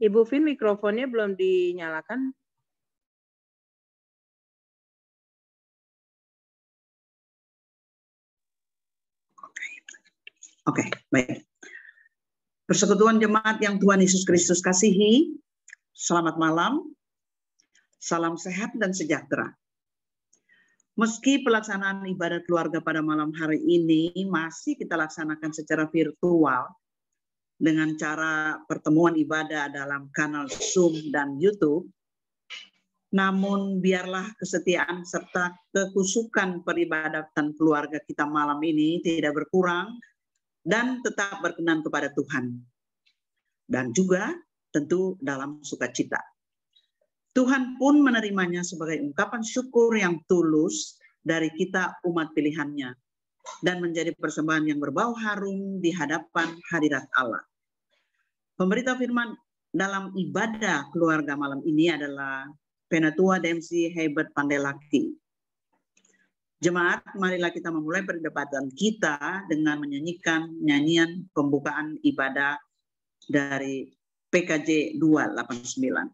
Ibu Vin, mikrofonnya belum dinyalakan. Oke, baik. Persekutuan jemaat yang Tuhan Yesus Kristus kasihi, selamat malam, salam sehat dan sejahtera. Meski pelaksanaan ibadah keluarga pada malam hari ini masih kita laksanakan secara virtual dengan cara pertemuan ibadah dalam kanal Zoom dan YouTube, namun biarlah kesetiaan serta kekusukan peribadatan keluarga kita malam ini tidak berkurang dan tetap berkenan kepada Tuhan. Dan juga tentu dalam sukacita. Tuhan pun menerimanya sebagai ungkapan syukur yang tulus dari kita umat pilihannya dan menjadi persembahan yang berbau harum di hadapan hadirat Allah. Pemberita firman dalam ibadah keluarga malam ini adalah Penatua DMC Herbert Pandelaki. Jemaat, marilah kita memulai perdebatan kita dengan menyanyikan nyanyian pembukaan ibadah dari PKJ 289.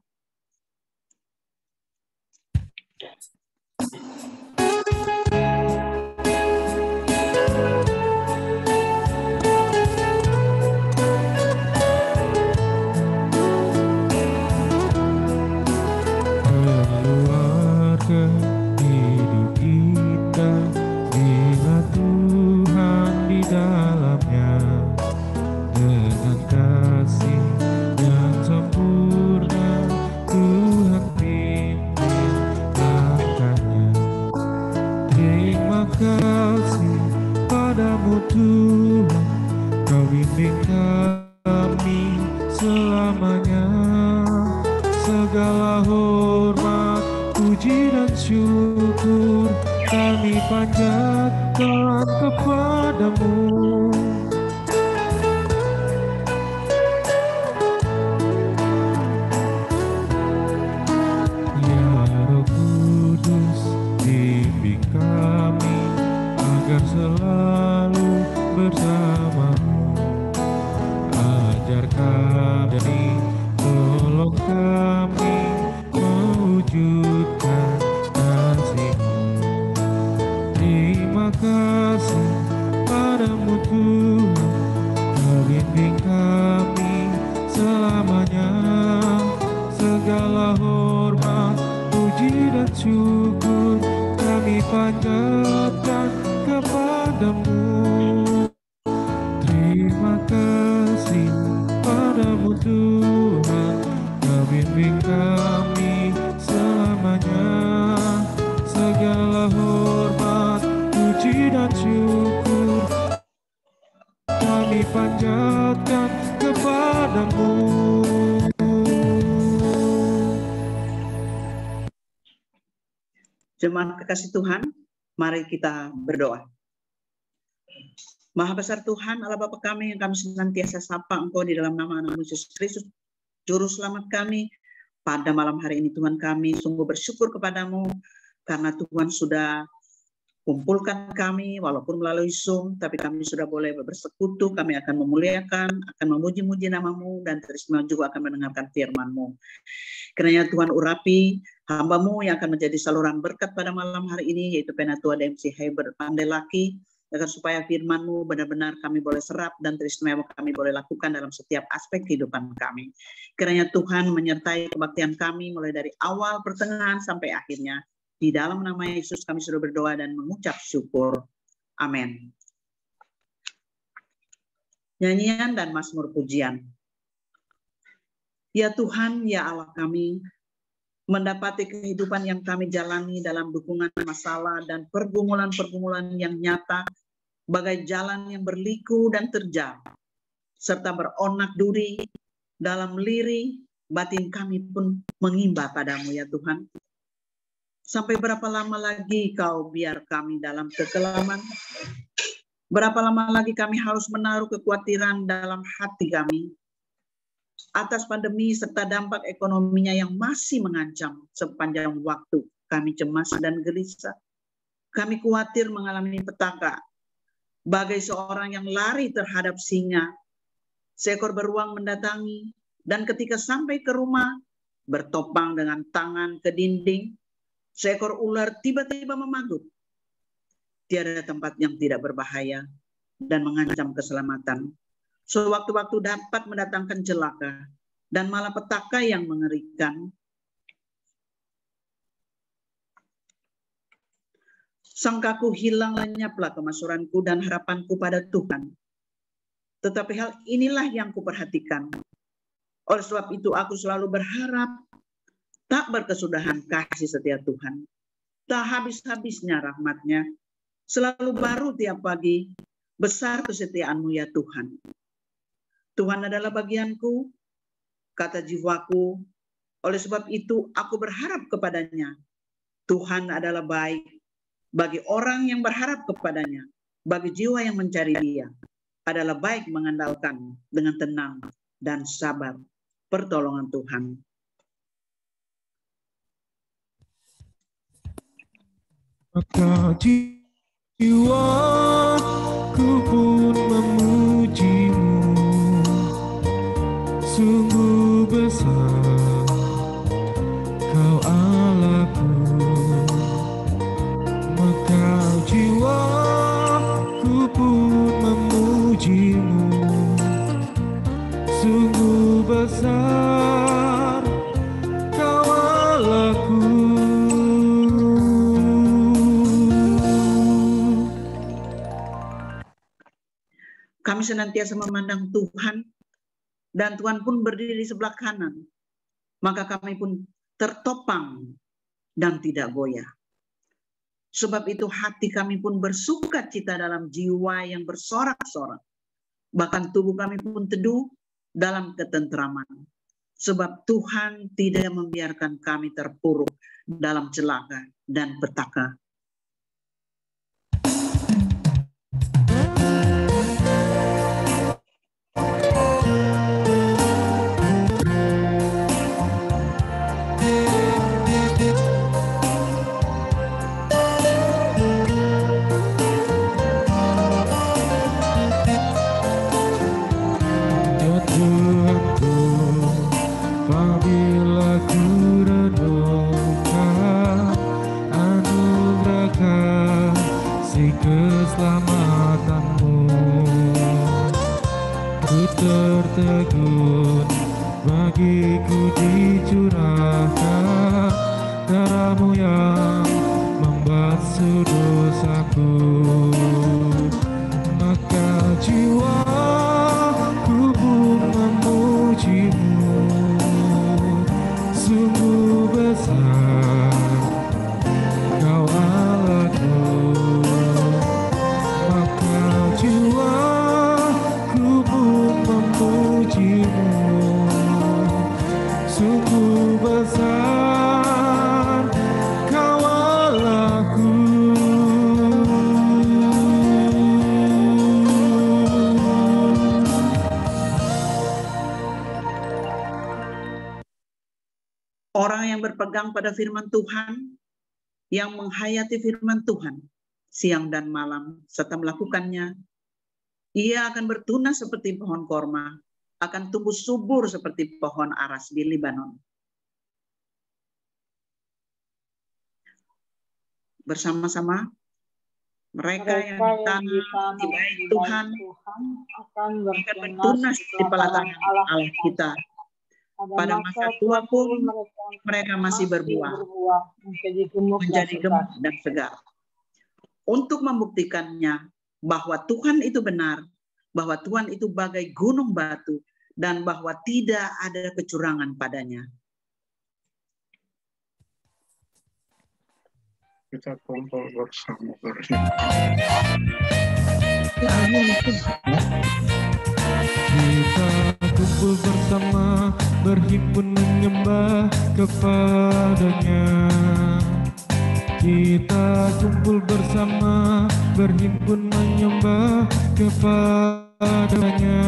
Jemaat kekasih Tuhan, mari kita berdoa. Maha besar Tuhan, Allah Bapa kami yang kami senantiasa sapa Engkau di dalam nama Yesus Kristus, Juru Selamat kami. Pada malam hari ini Tuhan, kami sungguh bersyukur kepadamu karena Tuhan sudah kumpulkan kami walaupun melalui Zoom, tapi kami sudah boleh bersekutu, kami akan memuliakan, akan memuji-muji namamu, dan terus juga akan mendengarkan firman-Mu. Kiranya Tuhan urapi hamba-Mu yang akan menjadi saluran berkat pada malam hari ini, yaitu Penatua DMC Herbert Pandelaki, agar supaya firman-Mu benar-benar kami boleh serap dan teristimewa kami boleh lakukan dalam setiap aspek kehidupan kami. Kiranya Tuhan menyertai kebaktian kami mulai dari awal, pertengahan, sampai akhirnya. Di dalam nama Yesus kami sudah berdoa dan mengucap syukur. Amin. Nyanyian dan mazmur pujian. Ya Tuhan, ya Allah kami, mendapati kehidupan yang kami jalani dalam dukungan masalah dan pergumulan-pergumulan yang nyata, bagai jalan yang berliku dan terjal, serta beronak duri dalam liri, batin kami pun mengimba padamu ya Tuhan. Sampai berapa lama lagi kau biar kami dalam kekelaman? Berapa lama lagi kami harus menaruh kekhawatiran dalam hati kami atas pandemi serta dampak ekonominya yang masih mengancam sepanjang waktu. Kami cemas dan gelisah. Kami khawatir mengalami petaka. Bagai seorang yang lari terhadap singa, seekor beruang mendatangi Dan ketika sampai ke rumah, bertopang dengan tangan ke dinding, seekor ular tiba-tiba memagut. Tiada tempat yang tidak berbahaya dan mengancam keselamatan. Sewaktu-waktu dapat mendatangkan celaka dan malapetaka yang mengerikan. Sangkaku hilang, lenyaplah kemasuranku dan harapanku pada Tuhan. Tetapi hal inilah yang kuperhatikan. Oleh sebab itu aku selalu berharap tak berkesudahan kasih setia Tuhan. Tak habis-habisnya rahmat-Nya. Selalu baru tiap pagi. Besar kesetiaan-Mu ya Tuhan. Tuhan adalah bagianku, kata jiwaku. Oleh sebab itu aku berharap kepada-Nya. Tuhan adalah baik bagi orang yang berharap kepada-Nya. Bagi jiwa yang mencari Dia. Adalah baik mengandalkan dengan tenang dan sabar pertolongan Tuhan. Maka jiwaku pun memuji-Mu, sungguh besar Kau Allahku. Maka jiwaku pun memuji-Mu, sungguh besar Kau Allahku. Kami senantiasa memandang Tuhan, dan Tuhan pun berdiri di sebelah kanan. Maka kami pun tertopang dan tidak goyah. Sebab itu hati kami pun bersuka cita dalam jiwa yang bersorak-sorak. Bahkan tubuh kami pun teduh dalam ketentraman. Sebab Tuhan tidak membiarkan kami terpuruk dalam celaka dan petaka. Keselamatan-Mu, ku tertegun bagiku dicurahkan darah-Mu yang membasuh dosaku. Maka jiwaku pun memuji-Mu, sungguh besar Kau Allahku. Jiwaku pun memuji-Mu, sungguh besar Kau Allahku. Orang yang berpegang pada firman Tuhan, yang menghayati firman Tuhan siang dan malam serta melakukannya, ia akan bertunas seperti pohon korma, akan tumbuh subur seperti pohon aras di Libanon. Bersama-sama mereka yang ditanam di bait Tuhan akan bertunas di pelataran Allah kita. Pada masa tua pun mereka masih berbuah, menjadi gemuk dan segar. Untuk membuktikannya bahwa Tuhan itu benar, bahwa Tuhan itu bagai gunung batu, dan bahwa tidak ada kecurangan padanya. Kita kumpul bersama berhimpun menyembah kepada-Nya. Kita kumpul bersama, berhimpun menyembah kepada-Nya.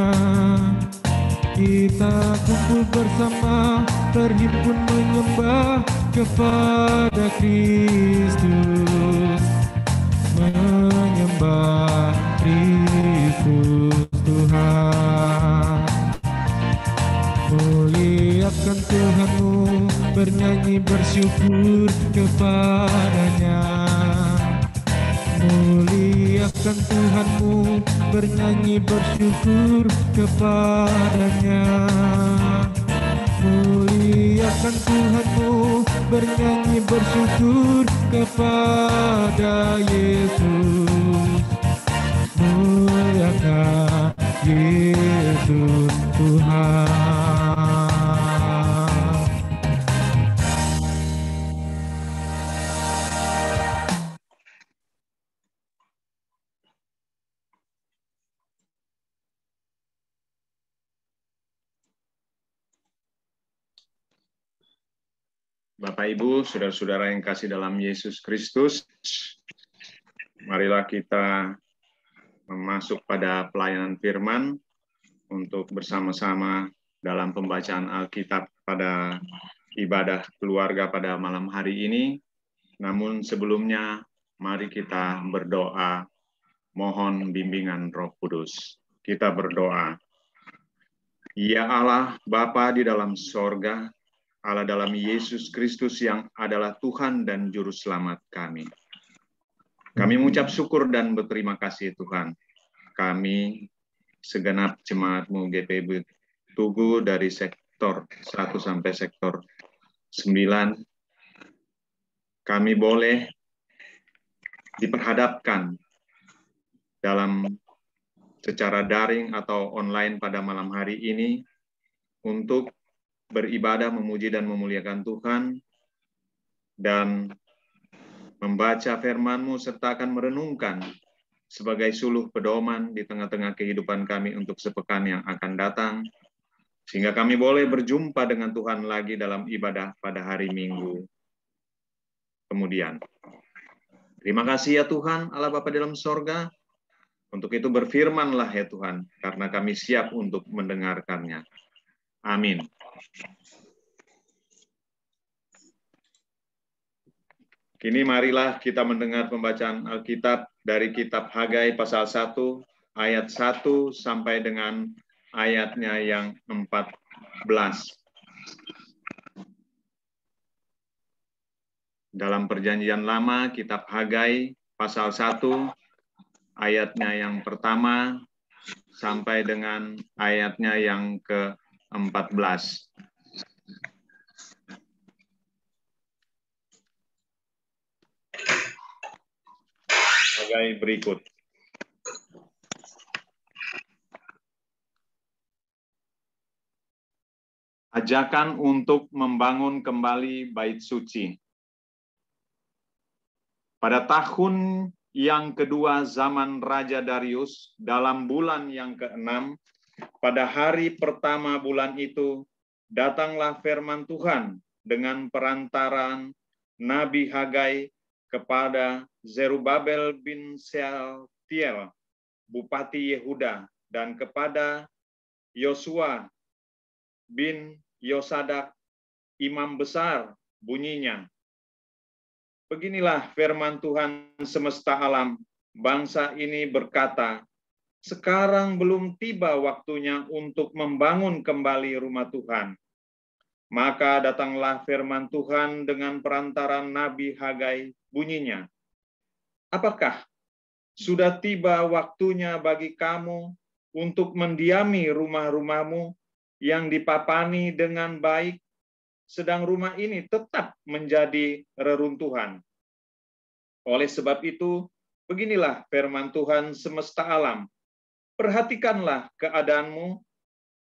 Kita kumpul bersama, berhimpun menyembah kepada Kristus. Menyembah Kristus Tuhan. Oh, kepadanya. Muliakan Tuhanmu, bernyanyi bersyukur kepadanya. Muliakan Tuhanmu, bernyanyi bersyukur kepada Yesus. Muliakan Yesus Tuhan. Bapak, Ibu, saudara-saudara yang kasih dalam Yesus Kristus, marilah kita masuk pada pelayanan firman untuk bersama-sama dalam pembacaan Alkitab pada ibadah keluarga pada malam hari ini. Namun sebelumnya, mari kita berdoa, mohon bimbingan Roh Kudus. Kita berdoa. Ya Allah, Bapa di dalam sorga, Allah dalam Yesus Kristus yang adalah Tuhan dan Juru Selamat kami. Kami mengucap syukur dan berterima kasih Tuhan. Kami segenap jemaat-Mu GPIB Tugu dari sektor 1 sampai sektor 9, kami boleh diperhadapkan dalam secara daring atau online pada malam hari ini untuk beribadah, memuji dan memuliakan Tuhan, dan membaca firman-Mu serta akan merenungkan sebagai suluh pedoman di tengah-tengah kehidupan kami untuk sepekan yang akan datang, sehingga kami boleh berjumpa dengan Tuhan lagi dalam ibadah pada hari Minggu kemudian. Terima kasih ya Tuhan, Allah Bapa dalam sorga. Untuk itu berfirmanlah ya Tuhan, karena kami siap untuk mendengarkannya. Amin. Kini marilah kita mendengar pembacaan Alkitab dari kitab Hagai pasal 1, ayat 1 sampai dengan ayatnya yang 14. Dalam Perjanjian Lama, kitab Hagai pasal 1, ayatnya yang pertama sampai dengan ayatnya yang ke-14. Hagai berikut. Ajakan untuk membangun kembali bait suci. Pada tahun yang kedua zaman Raja Darius, dalam bulan yang ke-6, pada hari pertama bulan itu, datanglah firman Tuhan dengan perantaran Nabi Hagai kepada Zerubabel bin Shealtiel, Bupati Yehuda, dan kepada Yosua bin Yosadak, imam besar, bunyinya. Beginilah firman Tuhan semesta alam, bangsa ini berkata, sekarang belum tiba waktunya untuk membangun kembali rumah Tuhan. Maka datanglah firman Tuhan dengan perantaran Nabi Hagai, bunyinya, apakah sudah tiba waktunya bagi kamu untuk mendiami rumah-rumahmu yang dipapani dengan baik, sedang rumah ini tetap menjadi reruntuhan. Oleh sebab itu, beginilah firman Tuhan semesta alam. Perhatikanlah keadaanmu,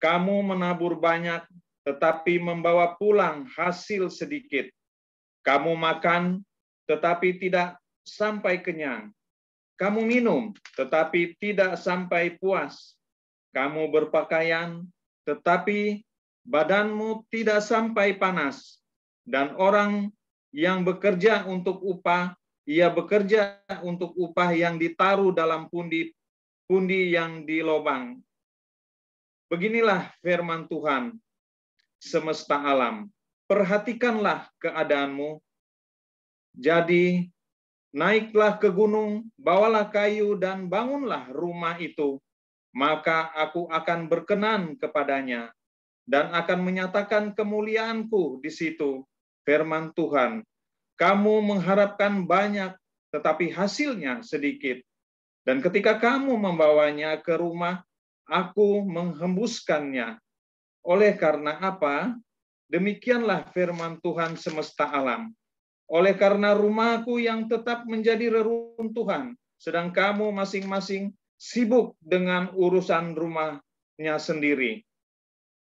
kamu menabur banyak, tetapi membawa pulang hasil sedikit. Kamu makan, tetapi tidak sampai kenyang. Kamu minum, tetapi tidak sampai puas. Kamu berpakaian, tetapi badanmu tidak sampai panas. Dan orang yang bekerja untuk upah, ia bekerja untuk upah yang ditaruh dalam pundi yang di lubang. Beginilah firman Tuhan semesta alam. Perhatikanlah keadaanmu. Jadi, naiklah ke gunung, bawalah kayu, dan bangunlah rumah itu. Maka aku akan berkenan kepadanya, dan akan menyatakan kemuliaanku di situ. Firman Tuhan, kamu mengharapkan banyak, tetapi hasilnya sedikit. Dan ketika kamu membawanya ke rumah, aku menghembuskannya. Oleh karena apa? Demikianlah firman Tuhan semesta alam. Oleh karena rumahku yang tetap menjadi reruntuhan, sedang kamu masing-masing sibuk dengan urusan rumahnya sendiri.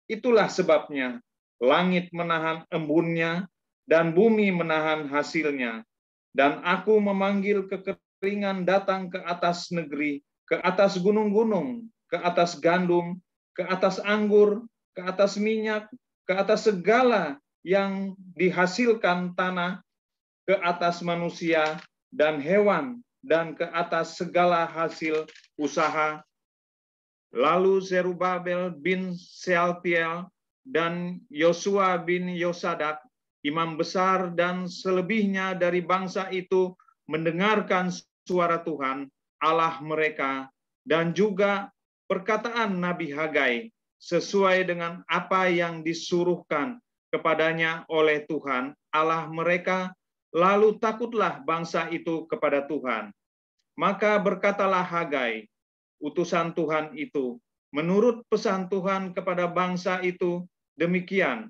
Itulah sebabnya langit menahan embunnya dan bumi menahan hasilnya. Dan aku memanggil kekeringan datang ke atas negeri, ke atas gunung-gunung, ke atas gandum, ke atas anggur, ke atas minyak, ke atas segala yang dihasilkan tanah, ke atas manusia dan hewan, dan ke atas segala hasil usaha. Lalu Zerubabel bin Sealtiel dan Yosua bin Yosadak, imam besar dan selebihnya dari bangsa itu, mendengarkan suara Tuhan, Allah mereka, dan juga perkataan Nabi Hagai, sesuai dengan apa yang disuruhkan kepadanya oleh Tuhan, Allah mereka. Lalu takutlah bangsa itu kepada Tuhan. Maka berkatalah Hagai, utusan Tuhan itu, menurut pesan Tuhan kepada bangsa itu, demikian,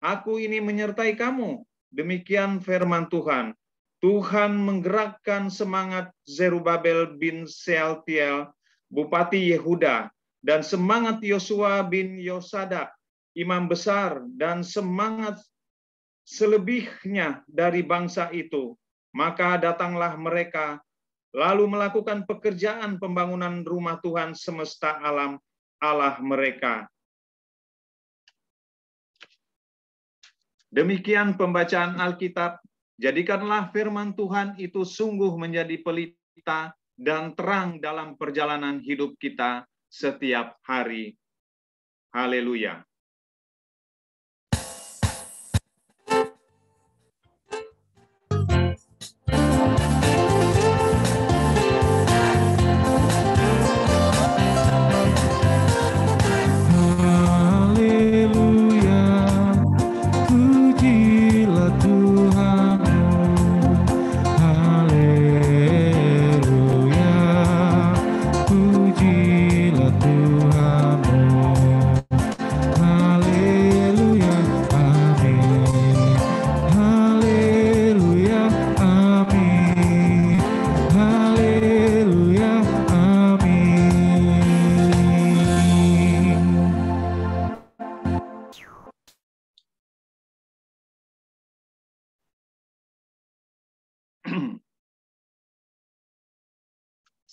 aku ini menyertai kamu. Demikian firman Tuhan. Tuhan menggerakkan semangat Zerubabel bin Sealtiel, Bupati Yehuda, dan semangat Yosua bin Yosadak, imam besar, dan semangat selebihnya dari bangsa itu. Maka datanglah mereka, lalu melakukan pekerjaan pembangunan rumah Tuhan semesta alam, Allah mereka. Demikian pembacaan Alkitab. Jadikanlah firman Tuhan itu sungguh menjadi pelita dan terang dalam perjalanan hidup kita setiap hari. Haleluya.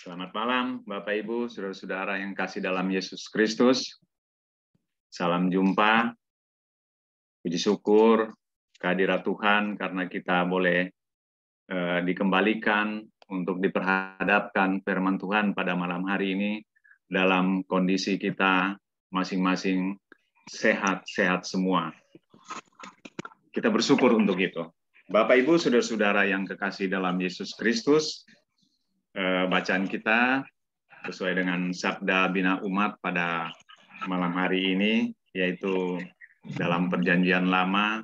Selamat malam, Bapak Ibu, saudara-saudara yang kasih dalam Yesus Kristus. Salam jumpa, puji syukur kehadirat Tuhan karena kita boleh dikembalikan untuk diperhadapkan firman Tuhan pada malam hari ini dalam kondisi kita masing-masing sehat-sehat semua. Kita bersyukur untuk itu. Bapak Ibu, saudara-saudara yang kekasih dalam Yesus Kristus, bacaan kita sesuai dengan Sabda Bina Umat pada malam hari ini, yaitu dalam Perjanjian Lama,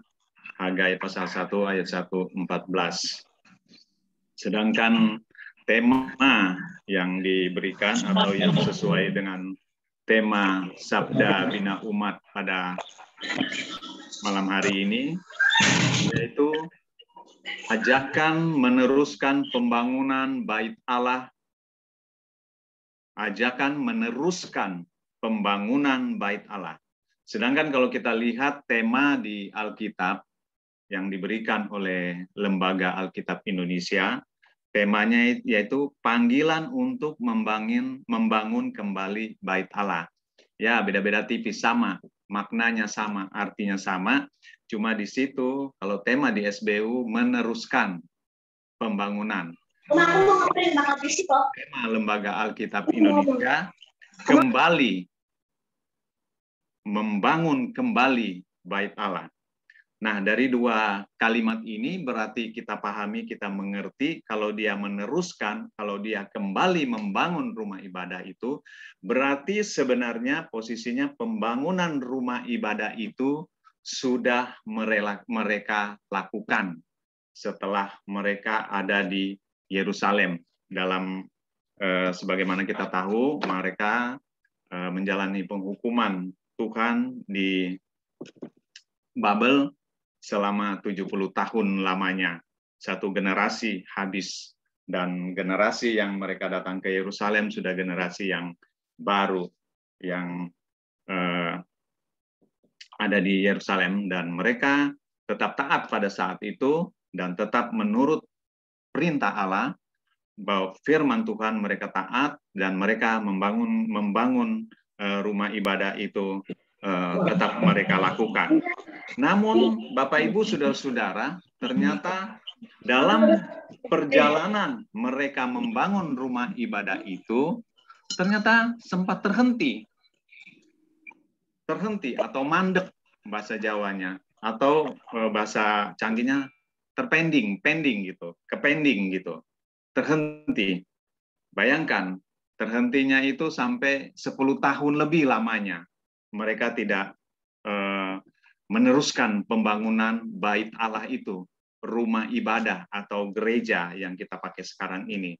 Hagai pasal 1 ayat 1-14. Sedangkan tema yang diberikan atau yang sesuai dengan tema Sabda Bina Umat pada malam hari ini, yaitu ajakan meneruskan pembangunan Bait Allah. Ajakan meneruskan pembangunan Bait Allah. Sedangkan kalau kita lihat tema di Alkitab yang diberikan oleh Lembaga Alkitab Indonesia, temanya yaitu panggilan untuk membangun kembali Bait Allah. Ya, beda-beda tipis, sama, maknanya sama, artinya sama. Cuma di situ, kalau tema di SBU, meneruskan pembangunan. Tema Lembaga Alkitab Indonesia, kembali, membangun kembali Bait Allah. Nah, dari dua kalimat ini berarti kita pahami, kita mengerti, kalau dia meneruskan, kalau dia kembali membangun rumah ibadah itu, berarti sebenarnya posisinya pembangunan rumah ibadah itu sudah mereka lakukan setelah mereka ada di Yerusalem. Dalam sebagaimana kita tahu, mereka menjalani penghukuman Tuhan di Babel selama 70 tahun lamanya. Satu generasi habis, dan generasi yang mereka datang ke Yerusalem sudah generasi yang baru, yang ada di Yerusalem, dan mereka tetap taat pada saat itu dan tetap menurut perintah Allah, bahwa firman Tuhan mereka taat, dan mereka membangun rumah ibadah itu tetap mereka lakukan. Namun Bapak Ibu saudara-saudara, ternyata dalam perjalanan mereka membangun rumah ibadah itu ternyata sempat terhenti atau mandek bahasa Jawanya, atau bahasa canggihnya pending gitu, kepending gitu, terhenti. Bayangkan, terhentinya itu sampai 10 tahun lebih lamanya. Mereka tidak meneruskan pembangunan bait Allah itu, rumah ibadah atau gereja yang kita pakai sekarang ini.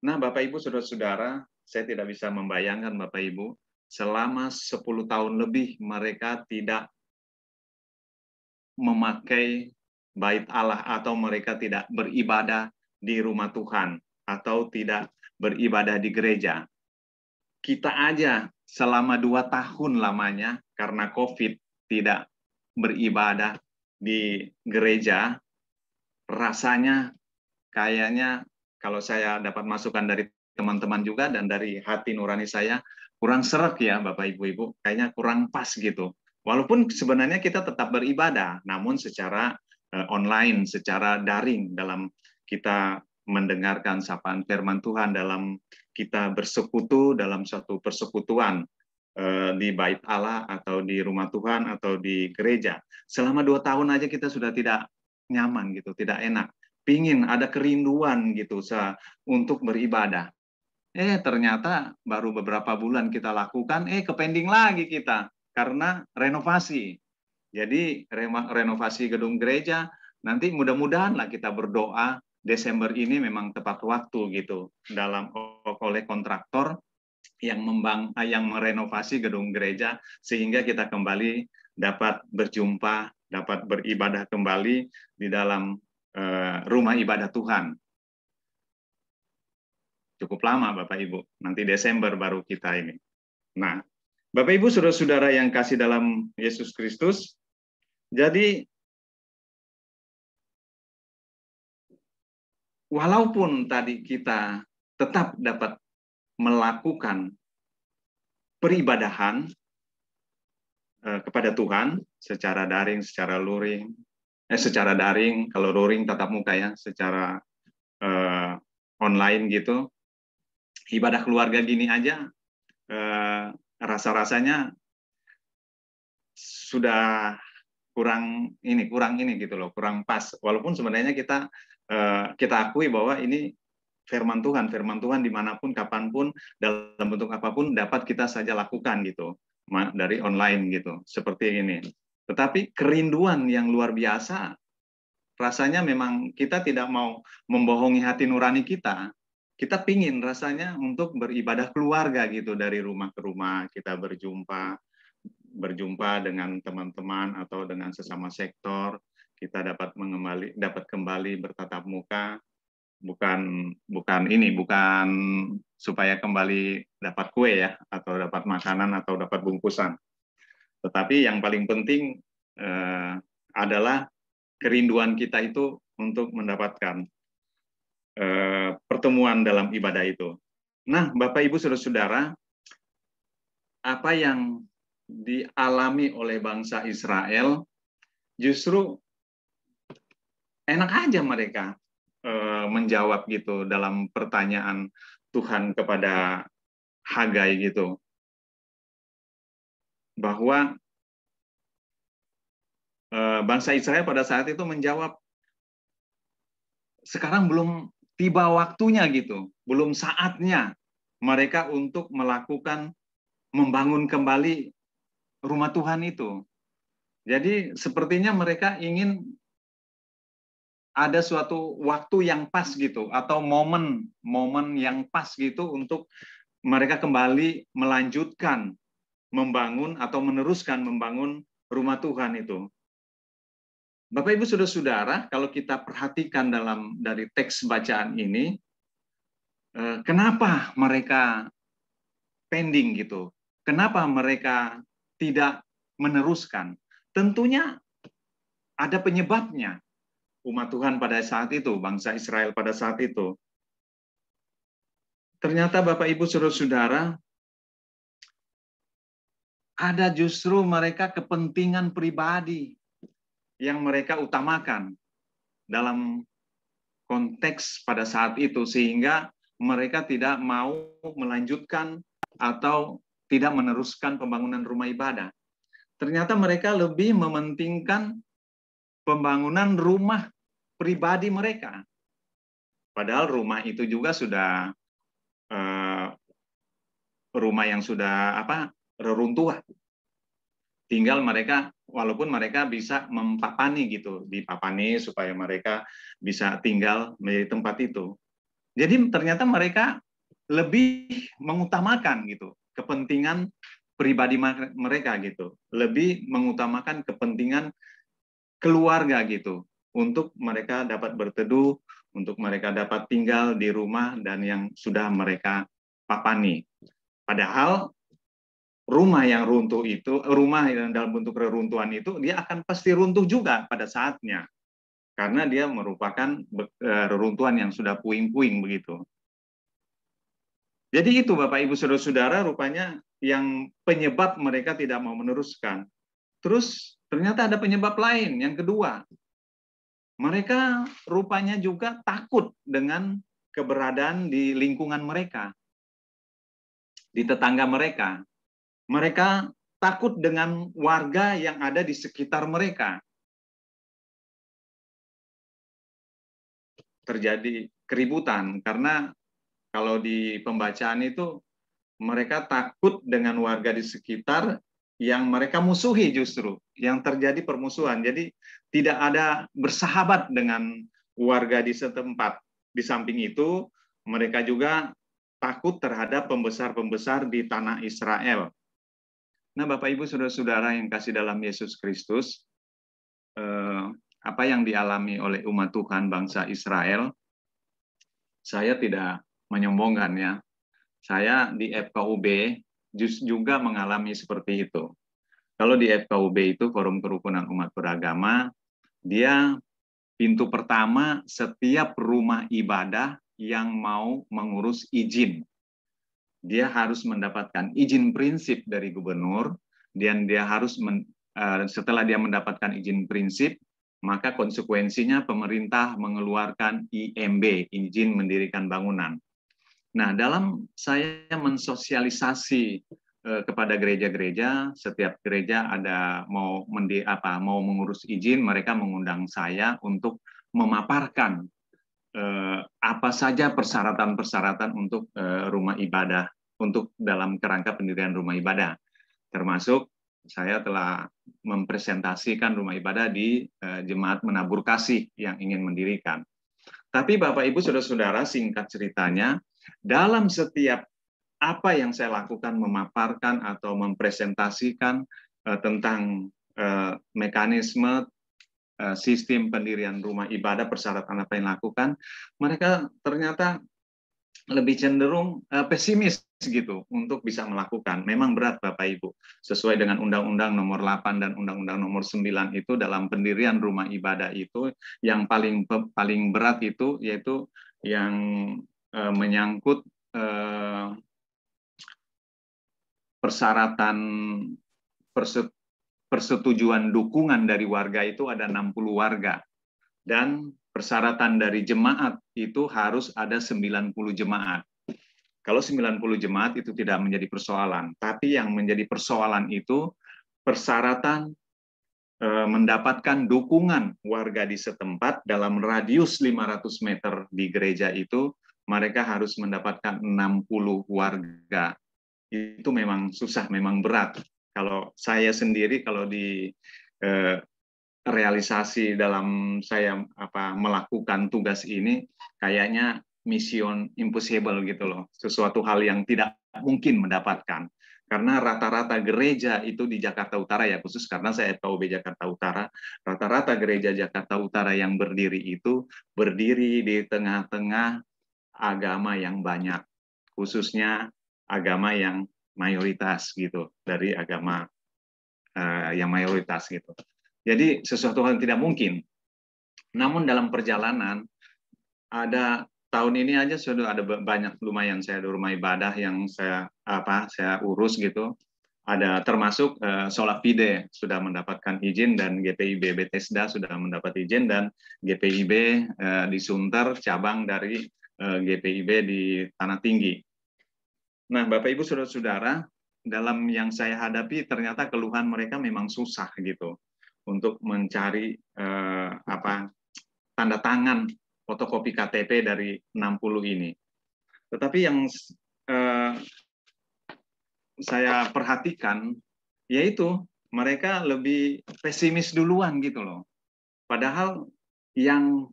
Nah, Bapak Ibu saudara-saudara, saya tidak bisa membayangkan Bapak Ibu, selama 10 tahun lebih mereka tidak memakai bait Allah, atau mereka tidak beribadah di rumah Tuhan, atau tidak beribadah di gereja. Kita aja selama 2 tahun lamanya karena COVID tidak beribadah di gereja, rasanya kayaknya, kalau saya dapat masukan dari teman-teman juga dan dari hati nurani saya, kurang seret ya Bapak Ibu-Ibu, kayaknya kurang pas gitu. Walaupun sebenarnya kita tetap beribadah, namun secara online, secara daring, dalam kita mendengarkan sapaan firman Tuhan, dalam kita bersekutu dalam suatu persekutuan di bait Allah atau di rumah Tuhan atau di gereja. Selama 2 tahun aja kita sudah tidak nyaman gitu, tidak enak. Pingin ada kerinduan gitu untuk beribadah. Ternyata baru beberapa bulan kita lakukan, kepending lagi kita karena renovasi. Jadi renovasi gedung gereja, nanti mudah-mudahan lah kita berdoa Desember ini memang tepat waktu gitu oleh kontraktor yang merenovasi gedung gereja, sehingga kita kembali dapat berjumpa, dapat beribadah kembali di dalam rumah ibadah Tuhan. Cukup lama Bapak Ibu, nanti Desember baru kita ini. Nah, Bapak Ibu saudara-saudara yang kasih dalam Yesus Kristus, jadi walaupun tadi kita tetap dapat melakukan peribadahan kepada Tuhan secara daring, secara luring, secara daring, kalau luring tatap muka ya, secara online gitu. Ibadah keluarga gini aja rasa-rasanya sudah kurang ini gitu loh, kurang pas. Walaupun sebenarnya kita akui bahwa ini firman Tuhan dimanapun, kapanpun, dalam bentuk apapun dapat kita saja lakukan gitu, dari online gitu, seperti ini. Tetapi kerinduan yang luar biasa, rasanya memang kita tidak mau membohongi hati nurani kita. Kita pingin rasanya untuk beribadah keluarga gitu, dari rumah ke rumah, kita berjumpa dengan teman-teman atau dengan sesama sektor, kita dapat kembali bertatap muka, bukan supaya kembali dapat kue ya, atau dapat makanan atau dapat bungkusan. Tetapi yang paling penting adalah kerinduan kita itu untuk mendapatkan pertemuan dalam ibadah itu. Nah, Bapak Ibu saudara-saudara, apa yang dialami oleh bangsa Israel justru enak aja mereka menjawab gitu dalam pertanyaan Tuhan kepada Hagai gitu, bahwa bangsa Israel pada saat itu menjawab, sekarang belum tiba waktunya gitu, belum saatnya mereka untuk membangun kembali rumah Tuhan itu. Jadi sepertinya mereka ingin ada suatu waktu yang pas gitu, atau momen yang pas gitu untuk mereka kembali melanjutkan membangun atau meneruskan membangun rumah Tuhan itu. Bapak Ibu Saudara-saudara, kalau kita perhatikan dari teks bacaan ini, kenapa mereka pending gitu? Kenapa mereka tidak meneruskan? Tentunya ada penyebabnya. Umat Tuhan pada saat itu, bangsa Israel pada saat itu. Ternyata Bapak Ibu Saudara-saudara, ada justru mereka kepentingan pribadi yang mereka utamakan dalam konteks pada saat itu, sehingga mereka tidak mau melanjutkan atau tidak meneruskan pembangunan rumah ibadah. Ternyata mereka lebih mementingkan pembangunan rumah pribadi mereka. Padahal rumah itu juga sudah rumah yang sudah reruntuhan. Tinggal mereka, walaupun mereka bisa mempapani gitu, dipapani supaya mereka bisa tinggal di tempat itu. Jadi ternyata mereka lebih mengutamakan gitu kepentingan pribadi mereka gitu, lebih mengutamakan kepentingan keluarga gitu, untuk mereka dapat berteduh, untuk mereka dapat tinggal di rumah dan yang sudah mereka papani. Padahal rumah yang runtuh itu, rumah yang dalam bentuk reruntuhan itu, dia akan pasti runtuh juga pada saatnya. Karena dia merupakan reruntuhan yang sudah puing-puing begitu. Jadi itu Bapak Ibu Saudara-saudara, rupanya yang penyebab mereka tidak mau meneruskan. Terus ternyata ada penyebab lain, yang kedua. Mereka rupanya juga takut dengan keberadaan di lingkungan mereka, di tetangga mereka. Mereka takut dengan warga yang ada di sekitar mereka. Terjadi keributan, karena kalau di pembacaan itu, mereka takut dengan warga di sekitar yang mereka musuhi justru, yang terjadi permusuhan. Jadi tidak ada bersahabat dengan warga di setempat. Di samping itu, mereka juga takut terhadap pembesar-pembesar di tanah Israel. Nah, Bapak Ibu Saudara-saudara yang kasih dalam Yesus Kristus, apa yang dialami oleh umat Tuhan bangsa Israel, saya tidak menyombongkan ya. Saya di FKUB juga mengalami seperti itu. Kalau di FKUB itu Forum Kerukunan Umat Beragama, dia pintu pertama setiap rumah ibadah yang mau mengurus izin, dia harus mendapatkan izin prinsip dari gubernur, dan dia harus setelah dia mendapatkan izin prinsip, maka konsekuensinya pemerintah mengeluarkan IMB, izin mendirikan bangunan. Nah, dalam saya mensosialisasi kepada gereja-gereja, setiap gereja ada mau mengurus izin, mereka mengundang saya untuk memaparkan apa saja persyaratan-persyaratan untuk rumah ibadah, untuk dalam kerangka pendirian rumah ibadah. Termasuk saya telah mempresentasikan rumah ibadah di Jemaat Menabur Kasih yang ingin mendirikan. Tapi Bapak Ibu Saudara-saudara, singkat ceritanya, dalam setiap apa yang saya lakukan, memaparkan atau mempresentasikan tentang mekanisme sistem pendirian rumah ibadah, persyaratan apa yang dilakukan, mereka ternyata lebih cenderung pesimis gitu untuk bisa melakukan. Memang berat Bapak Ibu, sesuai dengan Undang-Undang Nomor 8 dan Undang-Undang Nomor 9 itu, dalam pendirian rumah ibadah itu yang paling berat itu yaitu yang menyangkut persyaratan persetujuan dukungan dari warga itu ada 60 warga, dan persyaratan dari jemaat itu harus ada 90 jemaat. Kalau 90 jemaat itu tidak menjadi persoalan, tapi yang menjadi persoalan itu persyaratan mendapatkan dukungan warga di setempat dalam radius 500 meter di gereja itu, mereka harus mendapatkan 60 warga. Itu memang susah, memang berat. Kalau saya sendiri, kalau di realisasi dalam saya melakukan tugas ini kayaknya mission impossible gitu loh, sesuatu hal yang tidak mungkin mendapatkan. Karena rata-rata gereja itu di Jakarta Utara, ya khusus karena saya FKUB Jakarta Utara, rata-rata gereja Jakarta Utara yang berdiri itu berdiri di tengah-tengah agama yang banyak, khususnya agama yang mayoritas gitu, dari agama yang mayoritas gitu. Jadi sesuatu hal yang tidak mungkin. Namun dalam perjalanan ada tahun ini aja sudah ada banyak, lumayan saya ada rumah ibadah yang saya urus gitu. Ada termasuk Solafide sudah mendapatkan izin dan GPIB Bethesda sudah mendapat izin dan GPIB di Sunter cabang dari GPIB di Tanah Tinggi. Nah, Bapak Ibu Saudara-saudara, dalam yang saya hadapi ternyata keluhan mereka memang susah gitu untuk mencari tanda tangan fotokopi KTP dari 60 ini. Tetapi yang saya perhatikan yaitu mereka lebih pesimis duluan gitu loh. Padahal yang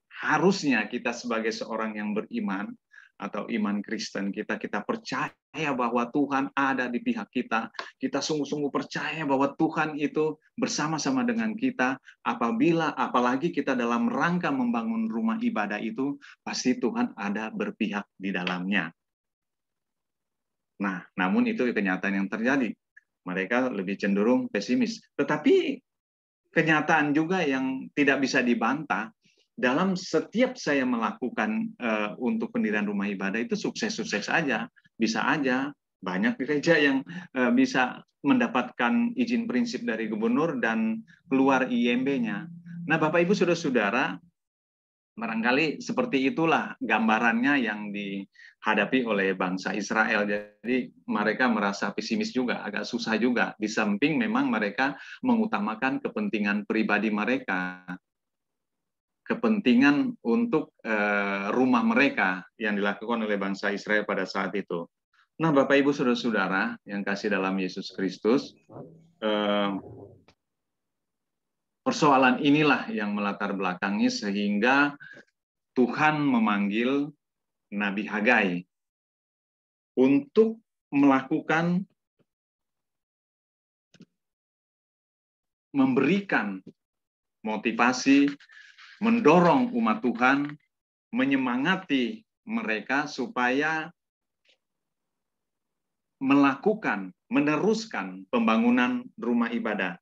harusnya kita sebagai seorang yang beriman atau iman Kristen, kita percaya bahwa Tuhan ada di pihak kita. Kita sungguh-sungguh percaya bahwa Tuhan itu bersama-sama dengan kita. Apalagi kita dalam rangka membangun rumah ibadah itu, pasti Tuhan ada berpihak di dalamnya. Nah, namun itu kenyataan yang terjadi. Mereka lebih cenderung pesimis. Tetapi kenyataan juga yang tidak bisa dibantah, dalam setiap saya melakukan untuk pendirian rumah ibadah itu sukses-sukses aja, bisa aja banyak gereja yang bisa mendapatkan izin prinsip dari gubernur dan keluar IMB-nya. Nah, Bapak Ibu Saudara-saudara, barangkali seperti itulah gambarannya yang dihadapi oleh bangsa Israel. Jadi mereka merasa pesimis juga, agak susah juga. Di samping memang mereka mengutamakan kepentingan pribadi mereka, kepentingan untuk rumah mereka yang dilakukan oleh bangsa Israel pada saat itu. Nah, Bapak Ibu Saudara-saudara yang kasih dalam Yesus Kristus, persoalan inilah yang melatar belakangi sehingga Tuhan memanggil Nabi Hagai untuk melakukan, memberikan motivasi, mendorong umat Tuhan, menyemangati mereka supaya melakukan, meneruskan pembangunan rumah ibadah.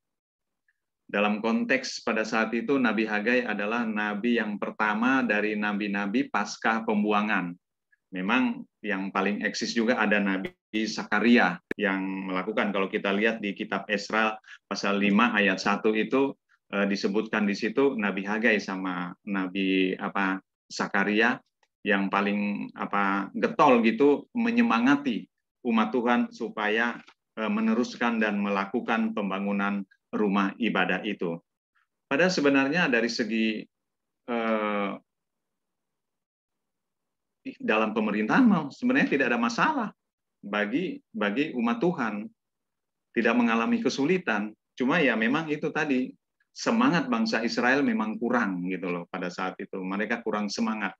Dalam konteks pada saat itu, Nabi Hagai adalah nabi yang pertama dari nabi-nabi pasca pembuangan. Memang yang paling eksis juga ada Nabi Sakaria yang melakukan, kalau kita lihat di kitab Esra pasal 5 ayat 1 itu, disebutkan di situ Nabi Hagai sama Nabi Sakaria yang paling getol gitu menyemangati umat Tuhan supaya meneruskan dan melakukan pembangunan rumah ibadah itu. Padahal sebenarnya dari segi dalam pemerintahan sebenarnya tidak ada masalah bagi umat Tuhan, tidak mengalami kesulitan. Cuma ya memang itu tadi, semangat bangsa Israel memang kurang gitu loh pada saat itu. Mereka kurang semangat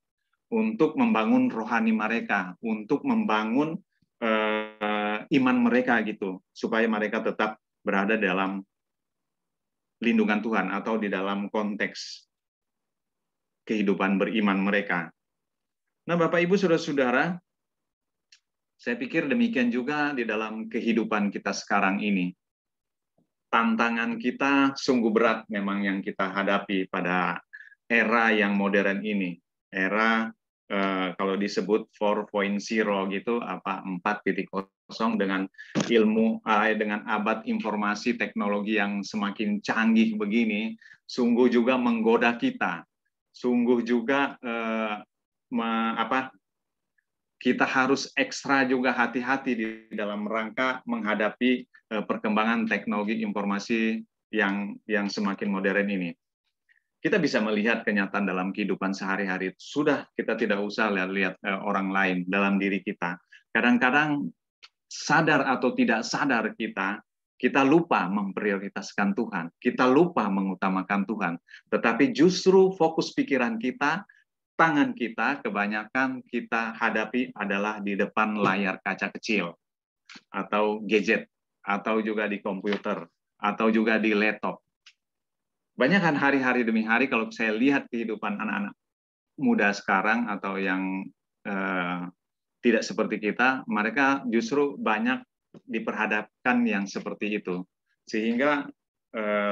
untuk membangun rohani mereka, untuk membangun iman mereka gitu, supaya mereka tetap berada dalam lindungan Tuhan atau di dalam konteks kehidupan beriman mereka. Nah, Bapak Ibu Saudara-saudara, saya pikir demikian juga di dalam kehidupan kita sekarang ini. Tantangan kita sungguh berat memang yang kita hadapi pada era yang modern ini. Era kalau disebut 4.0 gitu, 4.0 dengan ilmu, dengan abad informasi teknologi yang semakin canggih begini, sungguh juga menggoda kita. Sungguh juga kita harus ekstra juga hati-hati di dalam rangka menghadapi perkembangan teknologi informasi yang semakin modern ini. Kita bisa melihat kenyataan dalam kehidupan sehari-hari. Sudah, kita tidak usah lihat orang lain dalam diri kita. Kadang-kadang sadar atau tidak sadar kita kita lupa memprioritaskan Tuhan, kita lupa mengutamakan Tuhan. Tetapi justru fokus pikiran kita, tangan kita, kebanyakan kita hadapi adalah di depan layar kaca kecil, atau gadget, atau juga di komputer, atau juga di laptop. Banyak kan hari-hari demi hari kalau saya lihat kehidupan anak-anak muda sekarang atau yang tidak seperti kita, mereka justru banyak diperhadapkan yang seperti itu, sehingga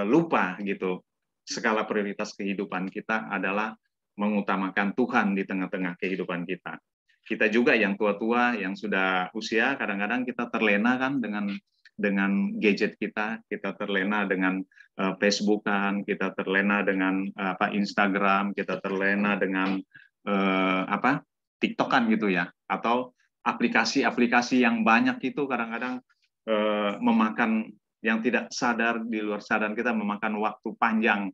lupa gitu skala prioritas kehidupan kita adalah mengutamakan Tuhan di tengah-tengah kehidupan kita. Kita juga yang tua-tua, yang sudah usia, kadang-kadang kita terlena kan dengan gadget kita terlena dengan Facebookan, kita terlena dengan Instagram, kita terlena dengan TikTokan gitu ya, atau aplikasi-aplikasi yang banyak itu kadang-kadang memakan, yang tidak sadar, di luar sadar kita memakan waktu panjang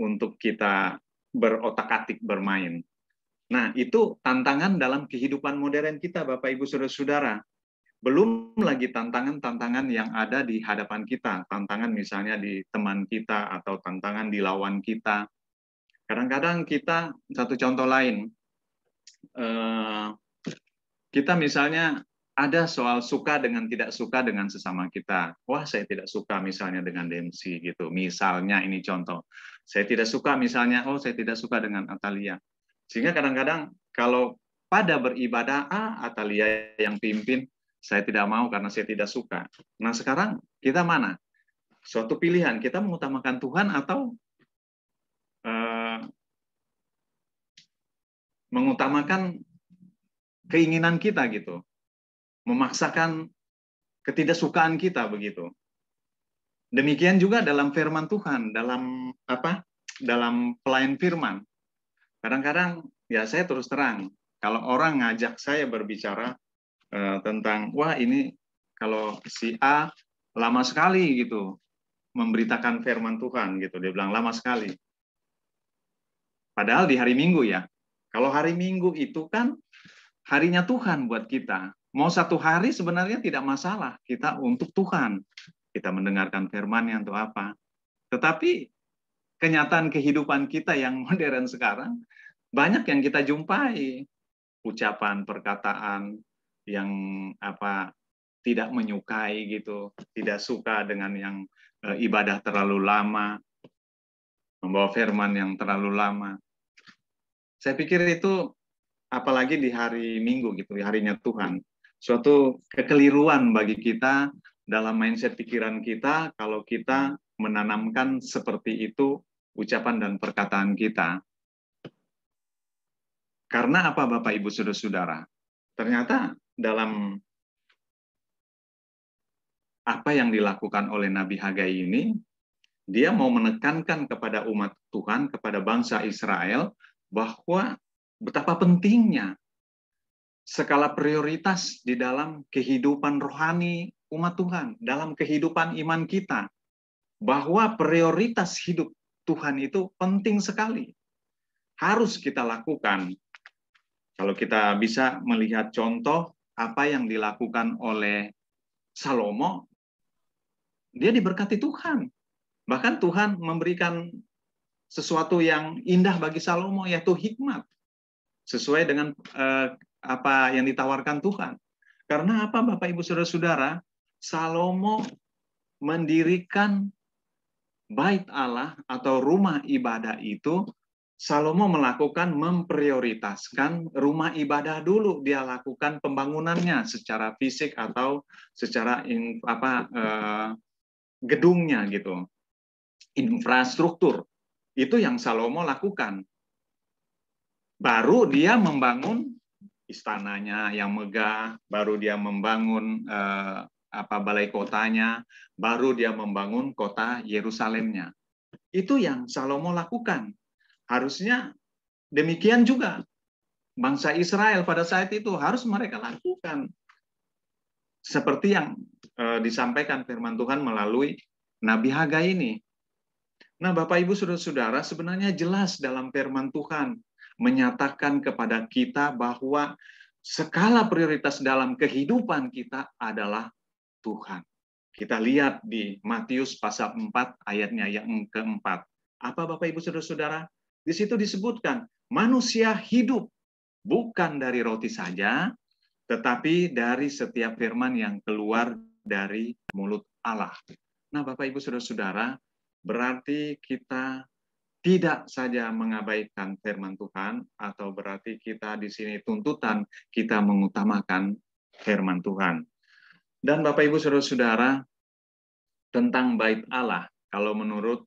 untuk kita berotak-atik bermain. Nah, itu tantangan dalam kehidupan modern kita, Bapak Ibu Saudara-saudara. Belum lagi tantangan-tantangan yang ada di hadapan kita, tantangan misalnya di teman kita atau tantangan di lawan kita. Kadang-kadang kita, satu contoh lain, kita misalnya ada soal suka dengan tidak suka dengan sesama kita. Wah, saya tidak suka misalnya dengan Dempsey gitu. Misalnya ini contoh. Saya tidak suka misalnya, saya tidak suka dengan Atalia. Sehingga kadang-kadang kalau pada beribadah Atalia yang pimpin, saya tidak mau karena saya tidak suka. Nah, sekarang kita mana? Suatu pilihan, kita mengutamakan Tuhan atau mengutamakan keinginan kita gitu. Memaksakan ketidaksukaan kita begitu. Demikian juga dalam firman Tuhan, dalam pelayan firman. Kadang-kadang ya saya terus terang, kalau orang ngajak saya berbicara tentang wah ini kalau si A lama sekali gitu memberitakan firman Tuhan gitu, dia bilang lama sekali. Padahal di hari Minggu ya. Kalau hari Minggu itu kan harinya Tuhan buat kita. Mau satu hari sebenarnya tidak masalah kita untuk Tuhan. Kita mendengarkan firman-Nya untuk apa. Tetapi kenyataan kehidupan kita yang modern sekarang, banyak yang kita jumpai. Ucapan, perkataan yang tidak menyukai gitu. Tidak suka dengan yang ibadah terlalu lama. Membawa firman yang terlalu lama. Saya pikir itu apalagi di hari Minggu gitu, di harinya Tuhan. Suatu kekeliruan bagi kita dalam mindset pikiran kita kalau kita menanamkan seperti itu ucapan dan perkataan kita. Karena apa Bapak Ibu Saudara-saudara? Ternyata dalam apa yang dilakukan oleh Nabi Hagai ini, dia mau menekankan kepada umat Tuhan, kepada bangsa Israel, bahwa betapa pentingnya skala prioritas di dalam kehidupan rohani umat Tuhan, dalam kehidupan iman kita, bahwa prioritas hidup Tuhan itu penting sekali. Harus kita lakukan. Kalau kita bisa melihat contoh apa yang dilakukan oleh Salomo, dia diberkati Tuhan. Bahkan Tuhan memberikan sesuatu yang indah bagi Salomo, yaitu hikmat. Sesuai dengan apa yang ditawarkan Tuhan. Karena apa Bapak Ibu Saudara-saudara? Salomo mendirikan bait Allah atau rumah ibadah itu, Salomo melakukan memprioritaskan rumah ibadah dulu. Dia lakukan pembangunannya secara fisik atau secara gedungnya gitu. Infrastruktur. Itu yang Salomo lakukan. Baru dia membangun istananya yang megah, baru dia membangun balai kotanya, baru dia membangun kota Yerusalemnya. Itu yang Salomo lakukan. Harusnya demikian juga bangsa Israel pada saat itu harus mereka lakukan. Seperti yang disampaikan firman Tuhan melalui Nabi Hagai ini. Nah, Bapak Ibu Saudara-saudara, sebenarnya jelas dalam firman Tuhan menyatakan kepada kita bahwa skala prioritas dalam kehidupan kita adalah Tuhan. Kita lihat di Matius pasal 4 ayatnya yang keempat. Apa Bapak Ibu Saudara-saudara? Di situ disebutkan, manusia hidup bukan dari roti saja, tetapi dari setiap firman yang keluar dari mulut Allah. Nah, Bapak Ibu Saudara-saudara, berarti kita tidak saja mengabaikan firman Tuhan, atau berarti kita di sini tuntutan kita mengutamakan firman Tuhan. Dan Bapak Ibu Saudara-saudara, tentang bait Allah, kalau menurut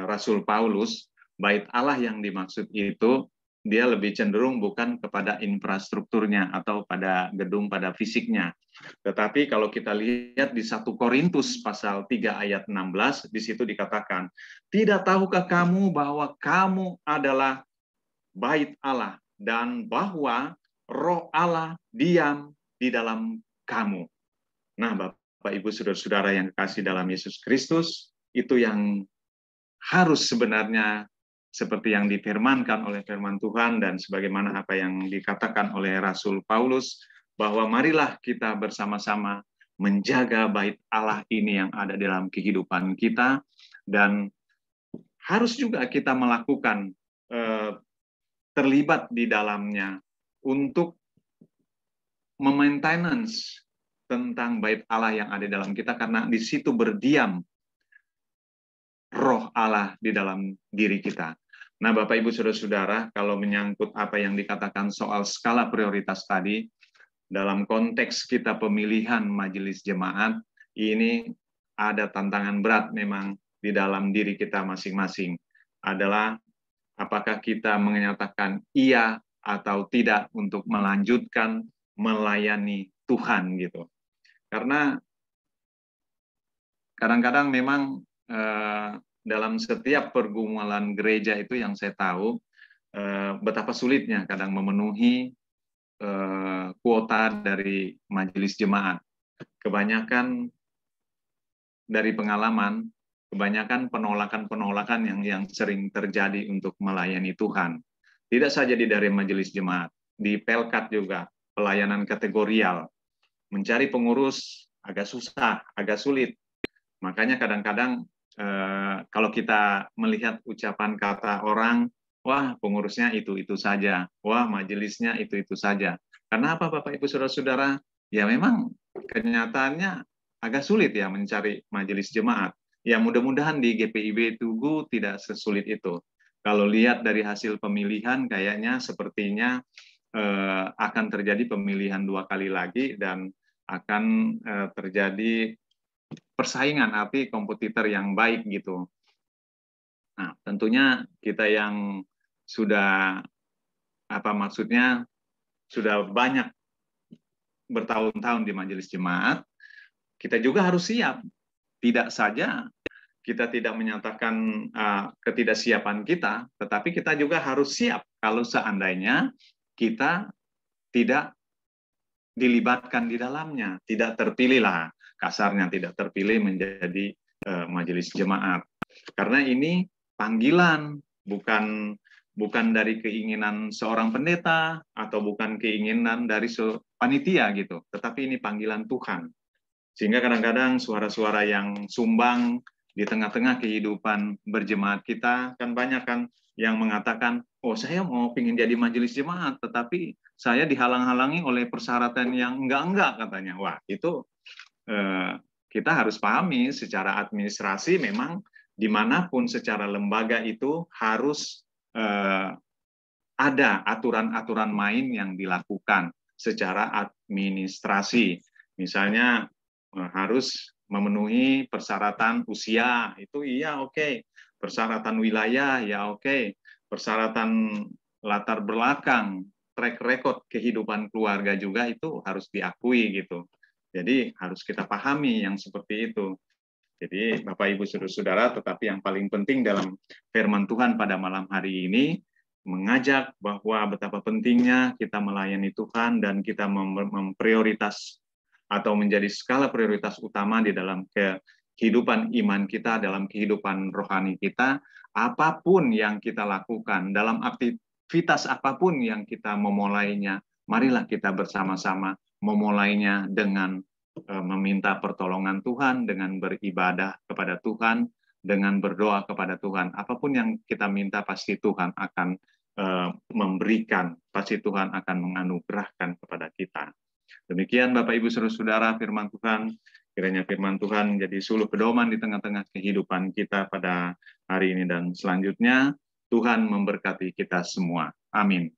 Rasul Paulus, bait Allah yang dimaksud itu, dia lebih cenderung bukan kepada infrastrukturnya atau pada gedung, pada fisiknya. Tetapi kalau kita lihat di 1 Korintus pasal 3 ayat 16, di situ dikatakan, tidak tahukah kamu bahwa kamu adalah bait Allah dan bahwa Roh Allah diam di dalam kamu. Nah, Bapak Ibu Saudara-saudara yang kekasih dalam Yesus Kristus, itu yang harus sebenarnya seperti yang difirmankan oleh firman Tuhan dan sebagaimana apa yang dikatakan oleh Rasul Paulus, bahwa marilah kita bersama-sama menjaga bait Allah ini yang ada dalam kehidupan kita, dan harus juga kita melakukan terlibat di dalamnya untuk memaintenance tentang bait Allah yang ada dalam kita, karena di situ berdiam Roh Allah di dalam diri kita. Nah, Bapak Ibu Saudara-saudara, kalau menyangkut apa yang dikatakan soal skala prioritas tadi, dalam konteks kita pemilihan majelis jemaat, ini ada tantangan berat memang di dalam diri kita masing-masing. Adalah apakah kita menyatakan iya atau tidak untuk melanjutkan melayani Tuhan gitu. Karena kadang-kadang memang dalam setiap pergumulan gereja itu yang saya tahu betapa sulitnya kadang memenuhi kuota dari majelis jemaat. Kebanyakan dari pengalaman, kebanyakan penolakan-penolakan yang sering terjadi untuk melayani Tuhan. Tidak saja dari majelis jemaat, di Pelkat juga, pelayanan kategorial. Mencari pengurus agak susah, agak sulit. Makanya kadang-kadang kalau kita melihat ucapan kata orang, wah pengurusnya itu-itu saja, wah majelisnya itu-itu saja. Kenapa Bapak Ibu Saudara-saudara? Ya memang kenyataannya agak sulit ya mencari majelis jemaat. Ya mudah-mudahan di GPIB Tugu tidak sesulit itu. Kalau lihat dari hasil pemilihan, kayaknya sepertinya akan terjadi pemilihan 2 kali lagi dan akan terjadi persaingan, arti kompetitor yang baik gitu. Nah, tentunya kita yang sudah sudah banyak bertahun-tahun di majelis jemaat, kita juga harus siap. Tidak saja kita tidak menyatakan ketidaksiapan kita, tetapi kita juga harus siap kalau seandainya kita tidak dilibatkan di dalamnya, tidak terpilih lah, kasarnya tidak terpilih menjadi majelis jemaat. Karena ini panggilan, bukan dari keinginan seorang pendeta atau bukan keinginan dari panitia gitu, tetapi ini panggilan Tuhan. Sehingga kadang-kadang suara-suara yang sumbang di tengah-tengah kehidupan berjemaat kita, kan banyak kan yang mengatakan, oh saya mau pengen jadi majelis jemaat, tetapi saya dihalang-halangi oleh persyaratan yang enggak katanya. Wah, itu kita harus pahami secara administrasi memang dimanapun secara lembaga itu harus ada aturan-aturan main yang dilakukan secara administrasi. Misalnya harus memenuhi persyaratan usia, itu iya oke. Persyaratan wilayah, ya oke. Persyaratan latar belakang, track record kehidupan keluarga juga itu harus diakui gitu. Jadi harus kita pahami yang seperti itu. Jadi Bapak Ibu Saudara-saudara, tetapi yang paling penting dalam firman Tuhan pada malam hari ini mengajak bahwa betapa pentingnya kita melayani Tuhan dan kita memprioritas atau menjadi skala prioritas utama di dalam kehidupan iman kita, dalam kehidupan rohani kita, apapun yang kita lakukan, dalam aktivitas apapun yang kita memulainya, marilah kita bersama-sama memulainya dengan meminta pertolongan Tuhan, dengan beribadah kepada Tuhan, dengan berdoa kepada Tuhan. Apapun yang kita minta pasti Tuhan akan memberikan, pasti Tuhan akan menganugerahkan kepada kita. Demikian Bapak Ibu Saudara-saudara firman Tuhan. Kiranya firman Tuhan jadi suluh pedoman di tengah-tengah kehidupan kita pada hari ini dan selanjutnya. Tuhan memberkati kita semua. Amin.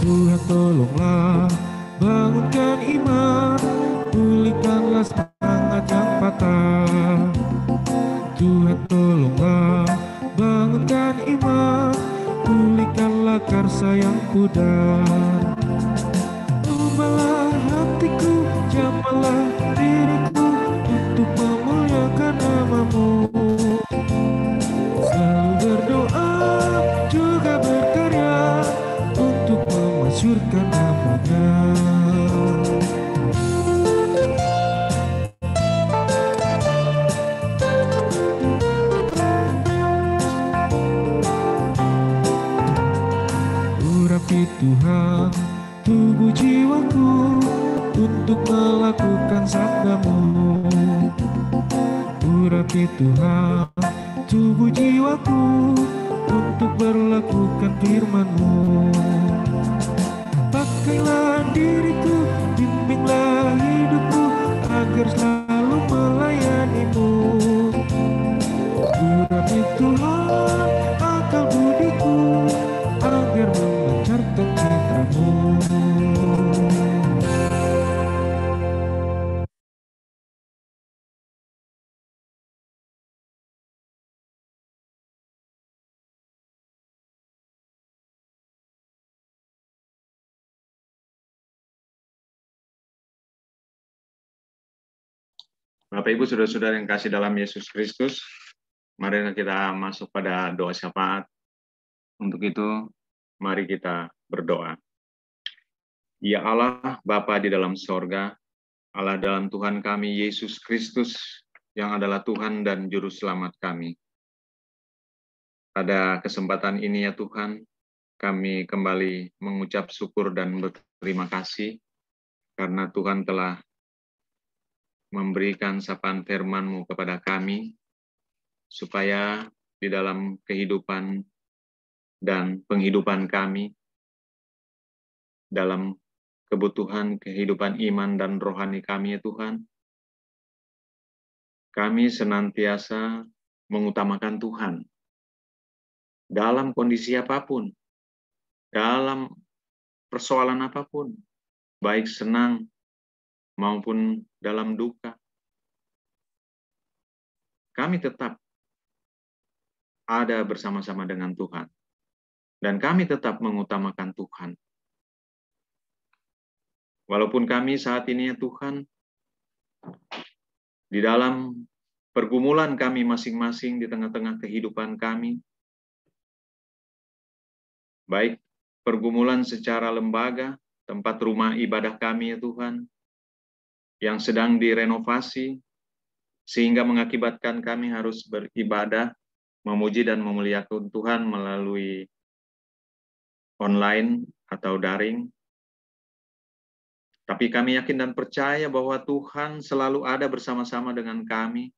Tuhan tolonglah bangunkan iman, pulihkanlah semangat yang patah. Tuhan tolonglah bangunkan iman, pulihkanlah karsa yang pudar. Ubahlah hatiku, jamahlah diriku untuk memuliakan nama-Mu. Selalu berdoa juga berkarya untuk memasyurkan nama-Nya. Urapi Tuhan tubuh jiwaku untuk melakukan sabda-Mu. Urapi Tuhan tubuh jiwaku untuk berlakukan firman-Mu. Pakailah diriku, bimbinglah hidupku agar selalu melayani-Mu. Urapi Tuhan akal budiku agar memancarkan citra-Mu. Bapak Ibu Saudara-saudara yang kasih dalam Yesus Kristus, mari kita masuk pada doa syafaat. Untuk itu, mari kita berdoa. Ya Allah, Bapa di dalam sorga, Allah dalam Tuhan kami, Yesus Kristus, yang adalah Tuhan dan Juru Selamat kami. Pada kesempatan ini ya Tuhan, kami kembali mengucap syukur dan berterima kasih, karena Tuhan telah memberikan sapaan firman-Mu kepada kami, supaya di dalam kehidupan dan penghidupan kami, dalam kebutuhan kehidupan iman dan rohani kami ya Tuhan, kami senantiasa mengutamakan Tuhan, dalam kondisi apapun, dalam persoalan apapun, baik senang maupun dalam duka, kami tetap ada bersama-sama dengan Tuhan. Dan kami tetap mengutamakan Tuhan. Walaupun kami saat ini ya Tuhan, di dalam pergumulan kami masing-masing di tengah-tengah kehidupan kami, baik pergumulan secara lembaga, tempat rumah ibadah kami ya Tuhan, yang sedang direnovasi, sehingga mengakibatkan kami harus beribadah, memuji dan memuliakan Tuhan melalui online atau daring. Tapi kami yakin dan percaya bahwa Tuhan selalu ada bersama-sama dengan kami.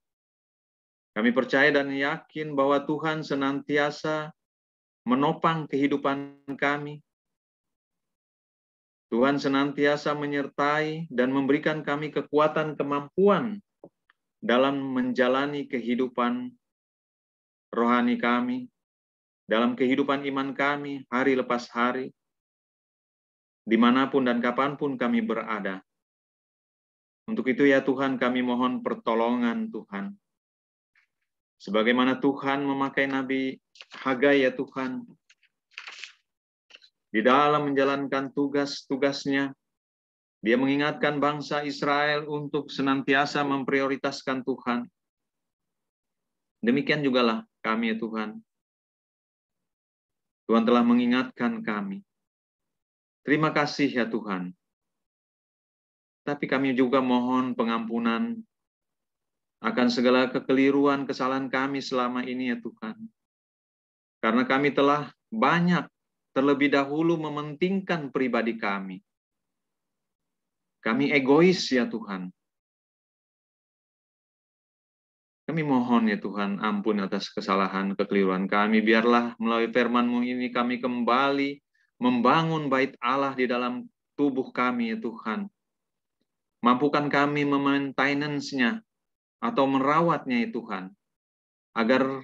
Kami percaya dan yakin bahwa Tuhan senantiasa menopang kehidupan kami. Tuhan senantiasa menyertai dan memberikan kami kekuatan, kemampuan dalam menjalani kehidupan rohani kami, dalam kehidupan iman kami hari lepas hari, dimanapun dan kapanpun kami berada. Untuk itu ya Tuhan, kami mohon pertolongan Tuhan. Sebagaimana Tuhan memakai Nabi Hagai ya Tuhan, di dalam menjalankan tugas-tugasnya, dia mengingatkan bangsa Israel untuk senantiasa memprioritaskan Tuhan. Demikian jugalah kami ya Tuhan. Tuhan telah mengingatkan kami. Terima kasih ya Tuhan. Tapi kami juga mohon pengampunan akan segala kekeliruan, kesalahan kami selama ini ya Tuhan. Karena kami telah banyak terlebih dahulu mementingkan pribadi kami. Kami egois ya Tuhan. Kami mohon ya Tuhan, ampun atas kesalahan, kekeliruan kami. Biarlah melalui firman-Mu ini kami kembali membangun bait Allah di dalam tubuh kami ya Tuhan. Mampukan kami memaintenance-nya atau merawatnya ya Tuhan. Agar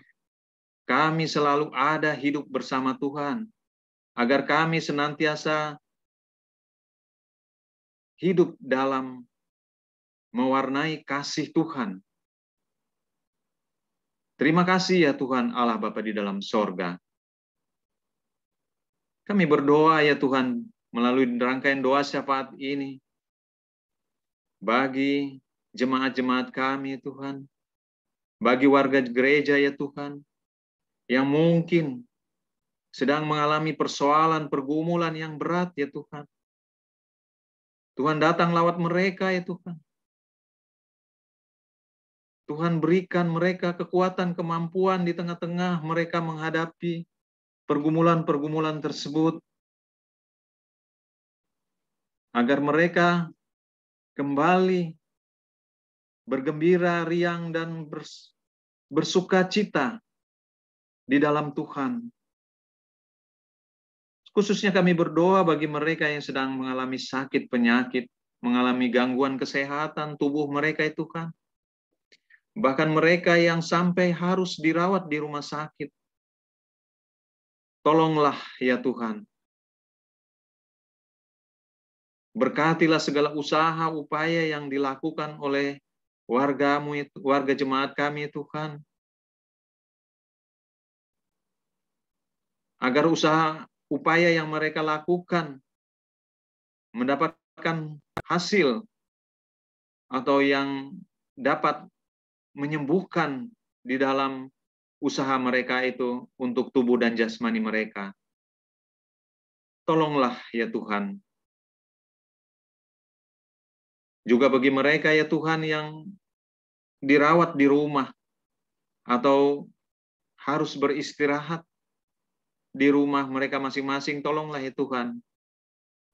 kami selalu ada hidup bersama Tuhan. Agar kami senantiasa hidup dalam mewarnai kasih Tuhan. Terima kasih ya Tuhan Allah Bapa di dalam sorga. Kami berdoa ya Tuhan melalui rangkaian doa syafaat ini. Bagi jemaat-jemaat kami Tuhan. Bagi warga gereja ya Tuhan. Yang mungkin sedang mengalami persoalan, pergumulan yang berat ya Tuhan. Tuhan datang lawat mereka ya Tuhan. Tuhan berikan mereka kekuatan, kemampuan di tengah-tengah mereka menghadapi pergumulan-pergumulan tersebut. Agar mereka kembali bergembira, riang, dan bersuka cita di dalam Tuhan. Khususnya kami berdoa bagi mereka yang sedang mengalami sakit, penyakit, mengalami gangguan kesehatan tubuh mereka ya Tuhan. Bahkan mereka yang sampai harus dirawat di rumah sakit. Tolonglah ya Tuhan. Berkatilah segala usaha, upaya yang dilakukan oleh warga jemaat kami Tuhan. Agar usaha, upaya yang mereka lakukan mendapatkan hasil atau yang dapat menyembuhkan di dalam usaha mereka itu untuk tubuh dan jasmani mereka. Tolonglah ya Tuhan. Juga bagi mereka ya Tuhan yang dirawat di rumah atau harus beristirahat di rumah mereka masing-masing, tolonglah ya Tuhan.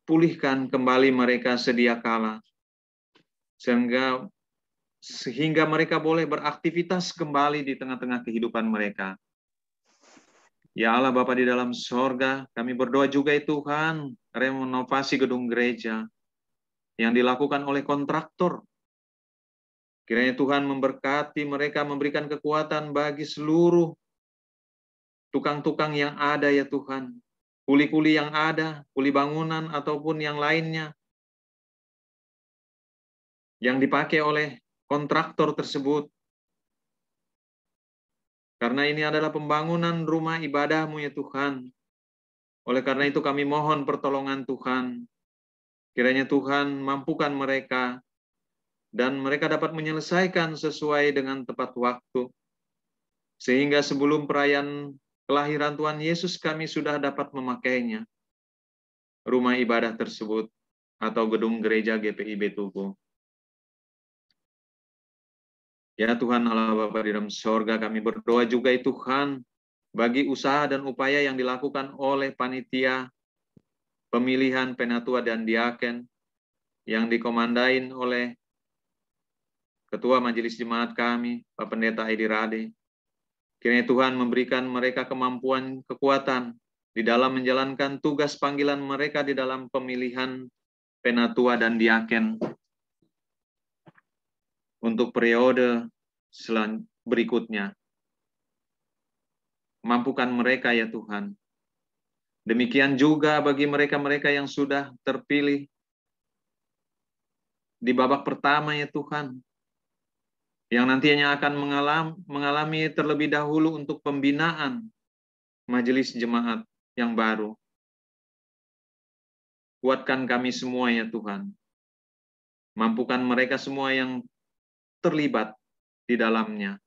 Pulihkan kembali mereka sedia kala. Sehingga mereka boleh beraktivitas kembali di tengah-tengah kehidupan mereka. Ya Allah Bapa di dalam sorga, kami berdoa juga ya Tuhan, renovasi gedung gereja yang dilakukan oleh kontraktor. Kiranya Tuhan memberkati mereka, memberikan kekuatan bagi seluruh tukang-tukang yang ada ya Tuhan. Kuli-kuli yang ada, kuli bangunan ataupun yang lainnya. Yang dipakai oleh kontraktor tersebut. Karena ini adalah pembangunan rumah ibadah-Mu ya Tuhan. Oleh karena itu kami mohon pertolongan Tuhan. Kiranya Tuhan mampukan mereka dan mereka dapat menyelesaikan sesuai dengan tepat waktu. Sehingga sebelum perayaan kelahiran Tuhan Yesus kami sudah dapat memakainya. Rumah ibadah tersebut atau gedung gereja GPIB Tugu. Ya Tuhan Allah Bapa di dalam sorga, kami berdoa juga ya Tuhan bagi usaha dan upaya yang dilakukan oleh panitia pemilihan penatua dan diaken yang dikomandain oleh Ketua Majelis Jemaat kami, Pak Pendeta Edi Rade. Kiranya Tuhan memberikan mereka kemampuan, kekuatan di dalam menjalankan tugas panggilan mereka di dalam pemilihan penatua dan diaken untuk periode berikutnya. Mampukan mereka ya Tuhan. Demikian juga bagi mereka-mereka yang sudah terpilih di babak pertama ya Tuhan. Yang nantinya akan mengalami terlebih dahulu untuk pembinaan majelis jemaat yang baru. Kuatkan kami semua ya Tuhan. Mampukan mereka semua yang terlibat di dalamnya.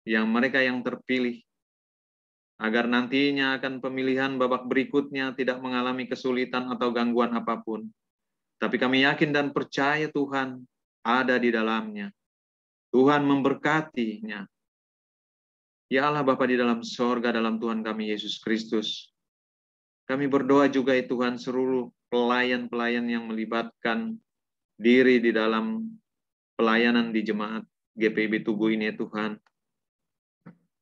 Yang mereka yang terpilih agar nantinya akan pemilihan babak berikutnya tidak mengalami kesulitan atau gangguan apapun. Tapi kami yakin dan percaya Tuhan ada di dalamnya. Tuhan memberkatinya. Ya Allah Bapa di dalam sorga, dalam Tuhan kami Yesus Kristus, kami berdoa juga ya Tuhan seluruh pelayan-pelayan yang melibatkan diri di dalam pelayanan di jemaat GPIB Tugu ini ya Tuhan.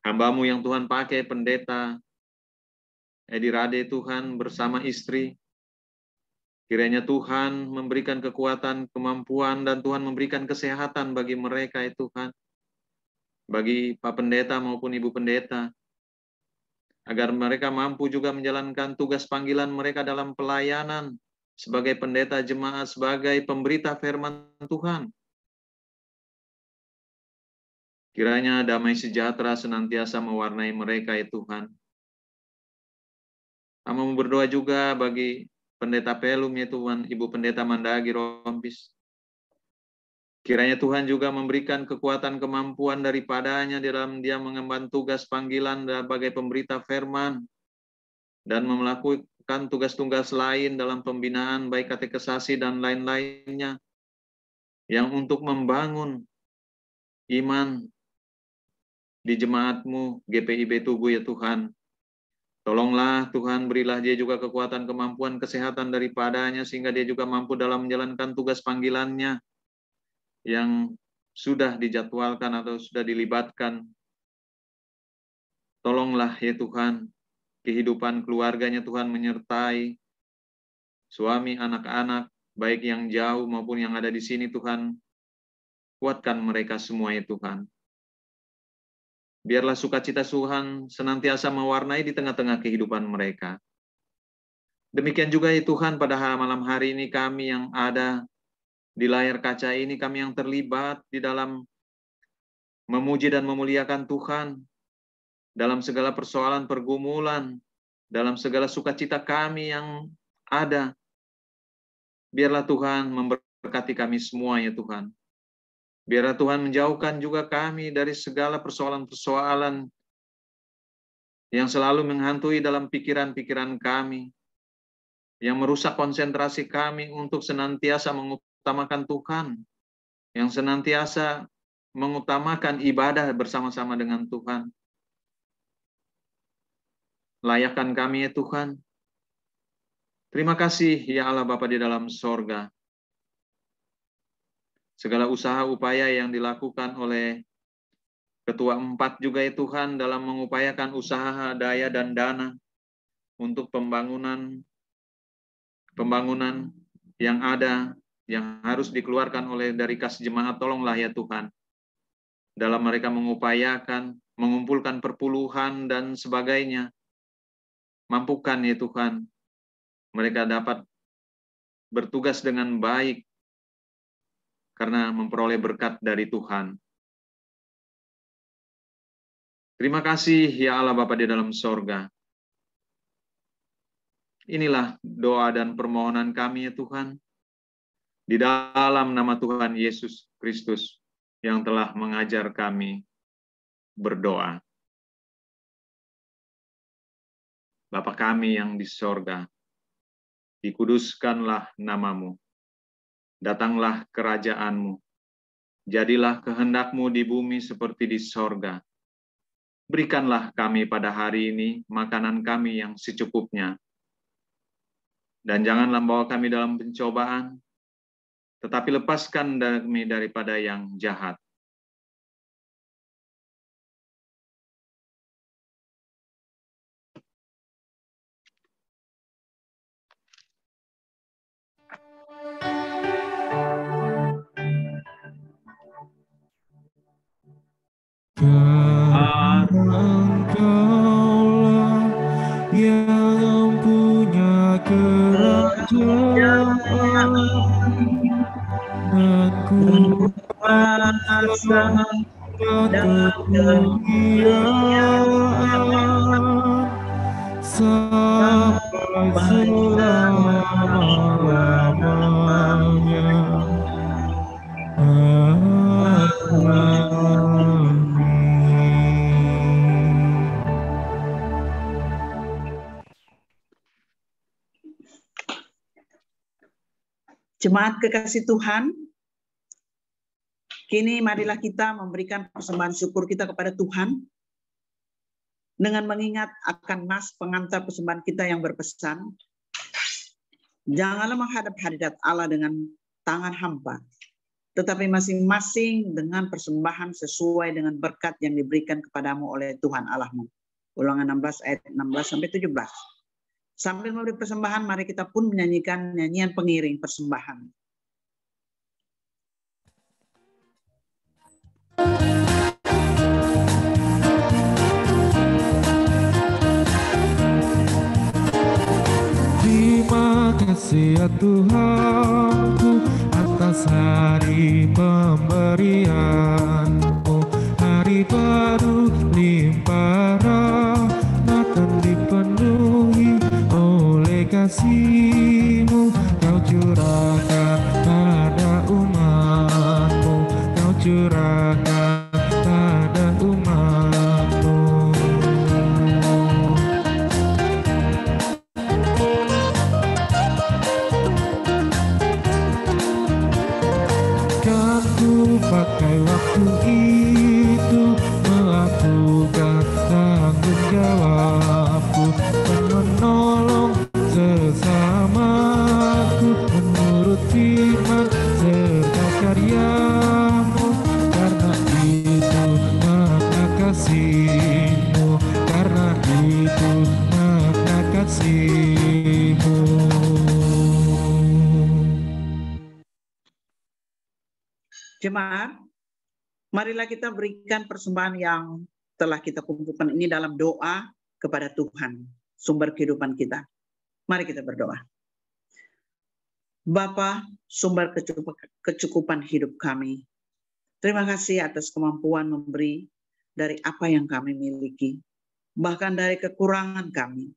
Hamba-Mu yang Tuhan pakai, pendeta Edi Rade Tuhan bersama istri, kiranya Tuhan memberikan kekuatan, kemampuan, dan Tuhan memberikan kesehatan bagi mereka ya Tuhan. Bagi Pak Pendeta maupun Ibu Pendeta, agar mereka mampu juga menjalankan tugas panggilan mereka dalam pelayanan sebagai pendeta jemaat, sebagai pemberita firman Tuhan. Kiranya damai sejahtera senantiasa mewarnai mereka ya Tuhan. Kami berdoa juga bagi Pendeta Pelum ya Tuhan, Ibu Pendeta Mandagi Rompis. Kiranya Tuhan juga memberikan kekuatan kemampuan daripadanya di dalam dia mengemban tugas panggilan sebagai pemberita firman dan melakukan tugas-tugas lain dalam pembinaan baik katekesasi dan lain-lainnya yang untuk membangun iman di jemaat-Mu GPIB Tugu ya Tuhan. Tolonglah Tuhan, berilah dia juga kekuatan, kemampuan, kesehatan daripadanya sehingga dia juga mampu dalam menjalankan tugas panggilannya yang sudah dijadwalkan atau sudah dilibatkan. Tolonglah ya Tuhan, kehidupan keluarganya Tuhan menyertai suami, anak-anak, baik yang jauh maupun yang ada di sini Tuhan. Kuatkan mereka semua ya Tuhan. Biarlah sukacita Tuhan senantiasa mewarnai di tengah-tengah kehidupan mereka. Demikian juga ya Tuhan, pada malam hari ini kami yang ada di layar kaca ini, kami yang terlibat di dalam memuji dan memuliakan Tuhan, dalam segala persoalan pergumulan, dalam segala sukacita kami yang ada. Biarlah Tuhan memberkati kami semua ya Tuhan. Biarlah Tuhan menjauhkan juga kami dari segala persoalan-persoalan yang selalu menghantui dalam pikiran-pikiran kami, yang merusak konsentrasi kami untuk senantiasa mengutamakan Tuhan, yang senantiasa mengutamakan ibadah bersama-sama dengan Tuhan. Layakkan kami ya Tuhan. Terima kasih ya Allah Bapa di dalam sorga. Segala usaha upaya yang dilakukan oleh Ketua 4 juga ya Tuhan dalam mengupayakan usaha daya dan dana untuk pembangunan yang ada, yang harus dikeluarkan oleh dari kas jemaat, tolonglah ya Tuhan. Dalam mereka mengupayakan, mengumpulkan perpuluhan dan sebagainya, mampukan ya Tuhan, mereka dapat bertugas dengan baik, karena memperoleh berkat dari Tuhan. Terima kasih ya Allah Bapa di dalam sorga. Inilah doa dan permohonan kami ya Tuhan, di dalam nama Tuhan Yesus Kristus yang telah mengajar kami berdoa. Bapa kami yang di sorga, dikuduskanlah nama-Mu. Datanglah kerajaan-Mu. Jadilah kehendak-Mu di bumi seperti di sorga. Berikanlah kami pada hari ini makanan kami yang secukupnya. Dan janganlah bawa kami dalam pencobaan, tetapi lepaskan kami daripada yang jahat. Engkaulah yang punya kerajaan dan kuasa dan kemuliaan sampai selama-lamanya. Amin. Jemaat kekasih Tuhan, kini marilah kita memberikan persembahan syukur kita kepada Tuhan dengan mengingat akan nas pengantar persembahan kita yang berpesan, janganlah menghadap hadirat Allah dengan tangan hampa, tetapi masing-masing dengan persembahan sesuai dengan berkat yang diberikan kepadamu oleh Tuhan Allahmu. Ulangan 16 ayat 16-17. Sambil memberi persembahan, mari kita pun menyanyikan nyanyian pengiring persembahan. Terima kasih ya Tuhanku atas hari pemberian-Mu, hari baru limpah rahmat dipenuhi oleh kasih-Mu. Kau curahkan pada umat-Mu, Kau curahkan pada umat-Mu. Kan ku pakai waktu itu melakukan tanggung jawabku dan menolong sesamaku menurut firman serta karya-Mu. Karena itu makna kasih-Mu, karena itu makna kasih-Mu. Jemaat, marilah kita berikan persembahan yang telah kita kumpulkan ini dalam doa kepada Tuhan, sumber kehidupan kita. Mari kita berdoa. Bapa, sumber kecukupan hidup kami, terima kasih atas kemampuan memberi dari apa yang kami miliki, bahkan dari kekurangan kami.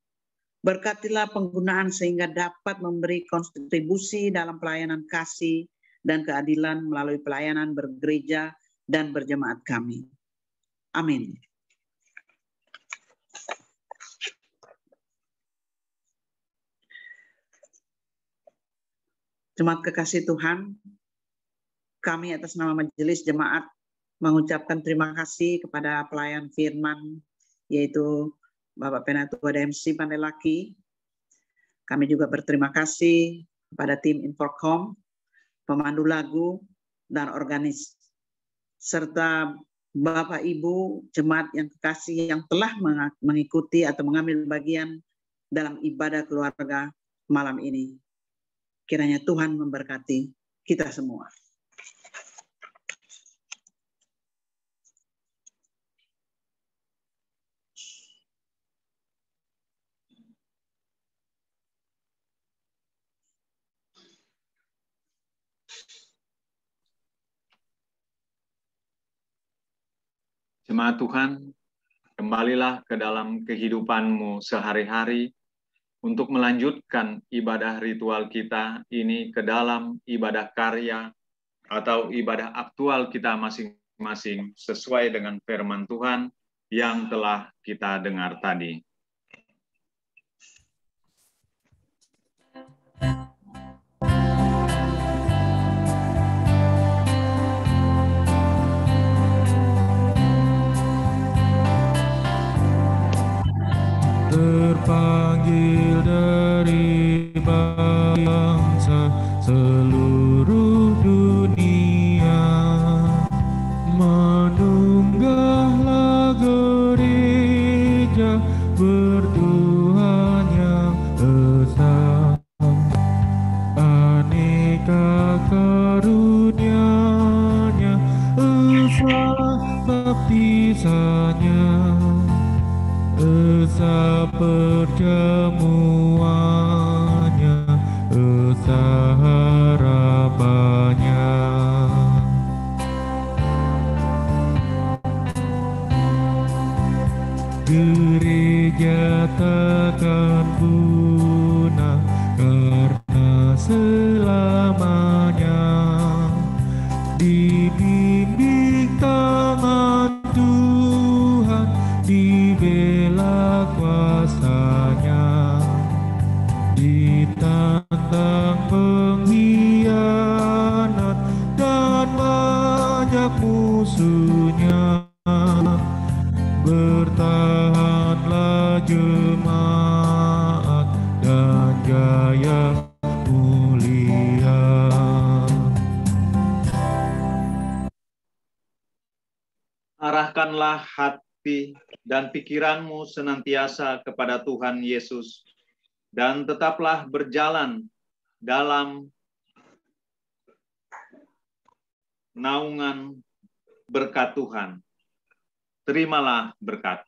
Berkatilah penggunaan sehingga dapat memberi kontribusi dalam pelayanan kasih dan keadilan melalui pelayanan bergereja dan berjemaat kami. Amin. Jemaat kekasih Tuhan, kami atas nama majelis jemaat mengucapkan terima kasih kepada pelayan firman, yaitu Bapak Penatua DMC Pandelaki. Kami juga berterima kasih kepada tim Inforcom, pemandu lagu, dan organis, serta Bapak Ibu jemaat yang kekasih yang telah mengikuti atau mengambil bagian dalam ibadah keluarga malam ini. Kiranya Tuhan memberkati kita semua. Jemaat Tuhan, kembalilah ke dalam kehidupan-Mu sehari-hari untuk melanjutkan ibadah ritual kita ini ke dalam ibadah karya atau ibadah aktual kita masing-masing sesuai dengan firman Tuhan yang telah kita dengar tadi. Terpanggil dari bangsa seluruh dunia, menunggahlah gereja bertuhan yang esa, aneka karunia-Nya, esa baptisannya, esa perjamuannya, esa harapannya. Gereja takkan punah karena selamanya dibimbing tangan Tuhan, dibela kuasa-Nya, ditantang penghianat jemaat dan jaya mulia. Arahkanlah hati dan pikiranmu senantiasa kepada Tuhan Yesus, dan tetaplah berjalan dalam naungan berkat Tuhan. Terimalah berkat.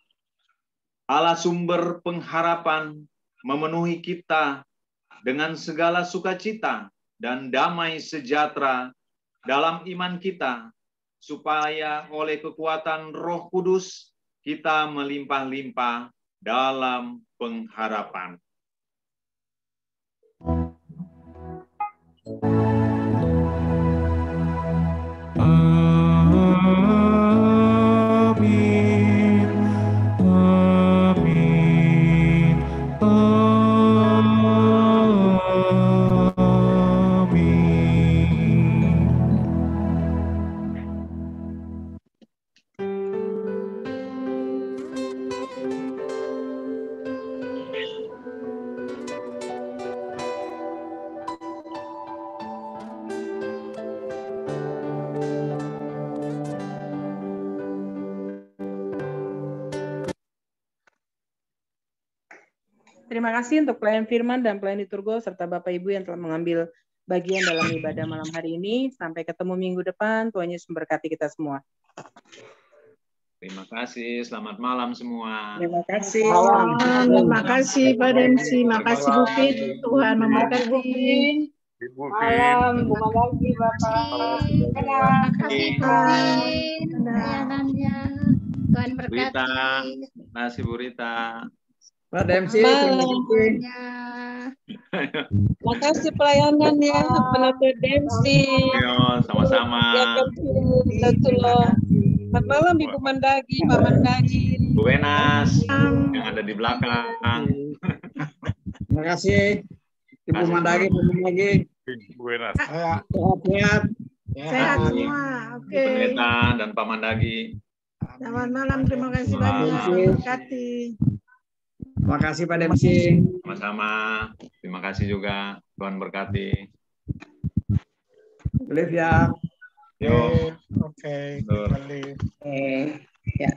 Allah sumber pengharapan memenuhi kita dengan segala sukacita dan damai sejahtera dalam iman kita, supaya oleh kekuatan Roh Kudus kita melimpah-limpah dalam pengharapan. Amin, amin, amin. Terima kasih untuk pelayan firman dan pelayan liturgo serta Bapak Ibu yang telah mengambil bagian dalam ibadah malam hari ini. Sampai ketemu minggu depan. Tuhan Yesus memberkati kita semua. Terima kasih, selamat malam semua. Terima kasih. Terima kasih Pak Demsi, makasih Bu Pin. Tuhan memberkati. Malam, bunga lagi Bapak. Terima kasih Tuhan pelayanannya. Tuhan Rita, berkati. terima kasih Bu Rita. Pak Demsi, terima kasih. Makasih pelayanannya, Penatua Demsi. Yo, sama-sama. Selamat malam Ibu Mandagi, Pak Mandagi. Bu Wenas yang ada di belakang. Terima kasih. Ibu Mandagi, Bu Mandagi. Sehat-sehat. Sehat semua, oke. Bu Pendeta dan Pak Mandagi. Selamat malam, terima kasih banyak. Berkati. Terima kasih Pak Demsi. Sama-sama. Terima kasih juga. Tuhan berkati. Live ya. Yo. Oke, Tur. kembali. Ya.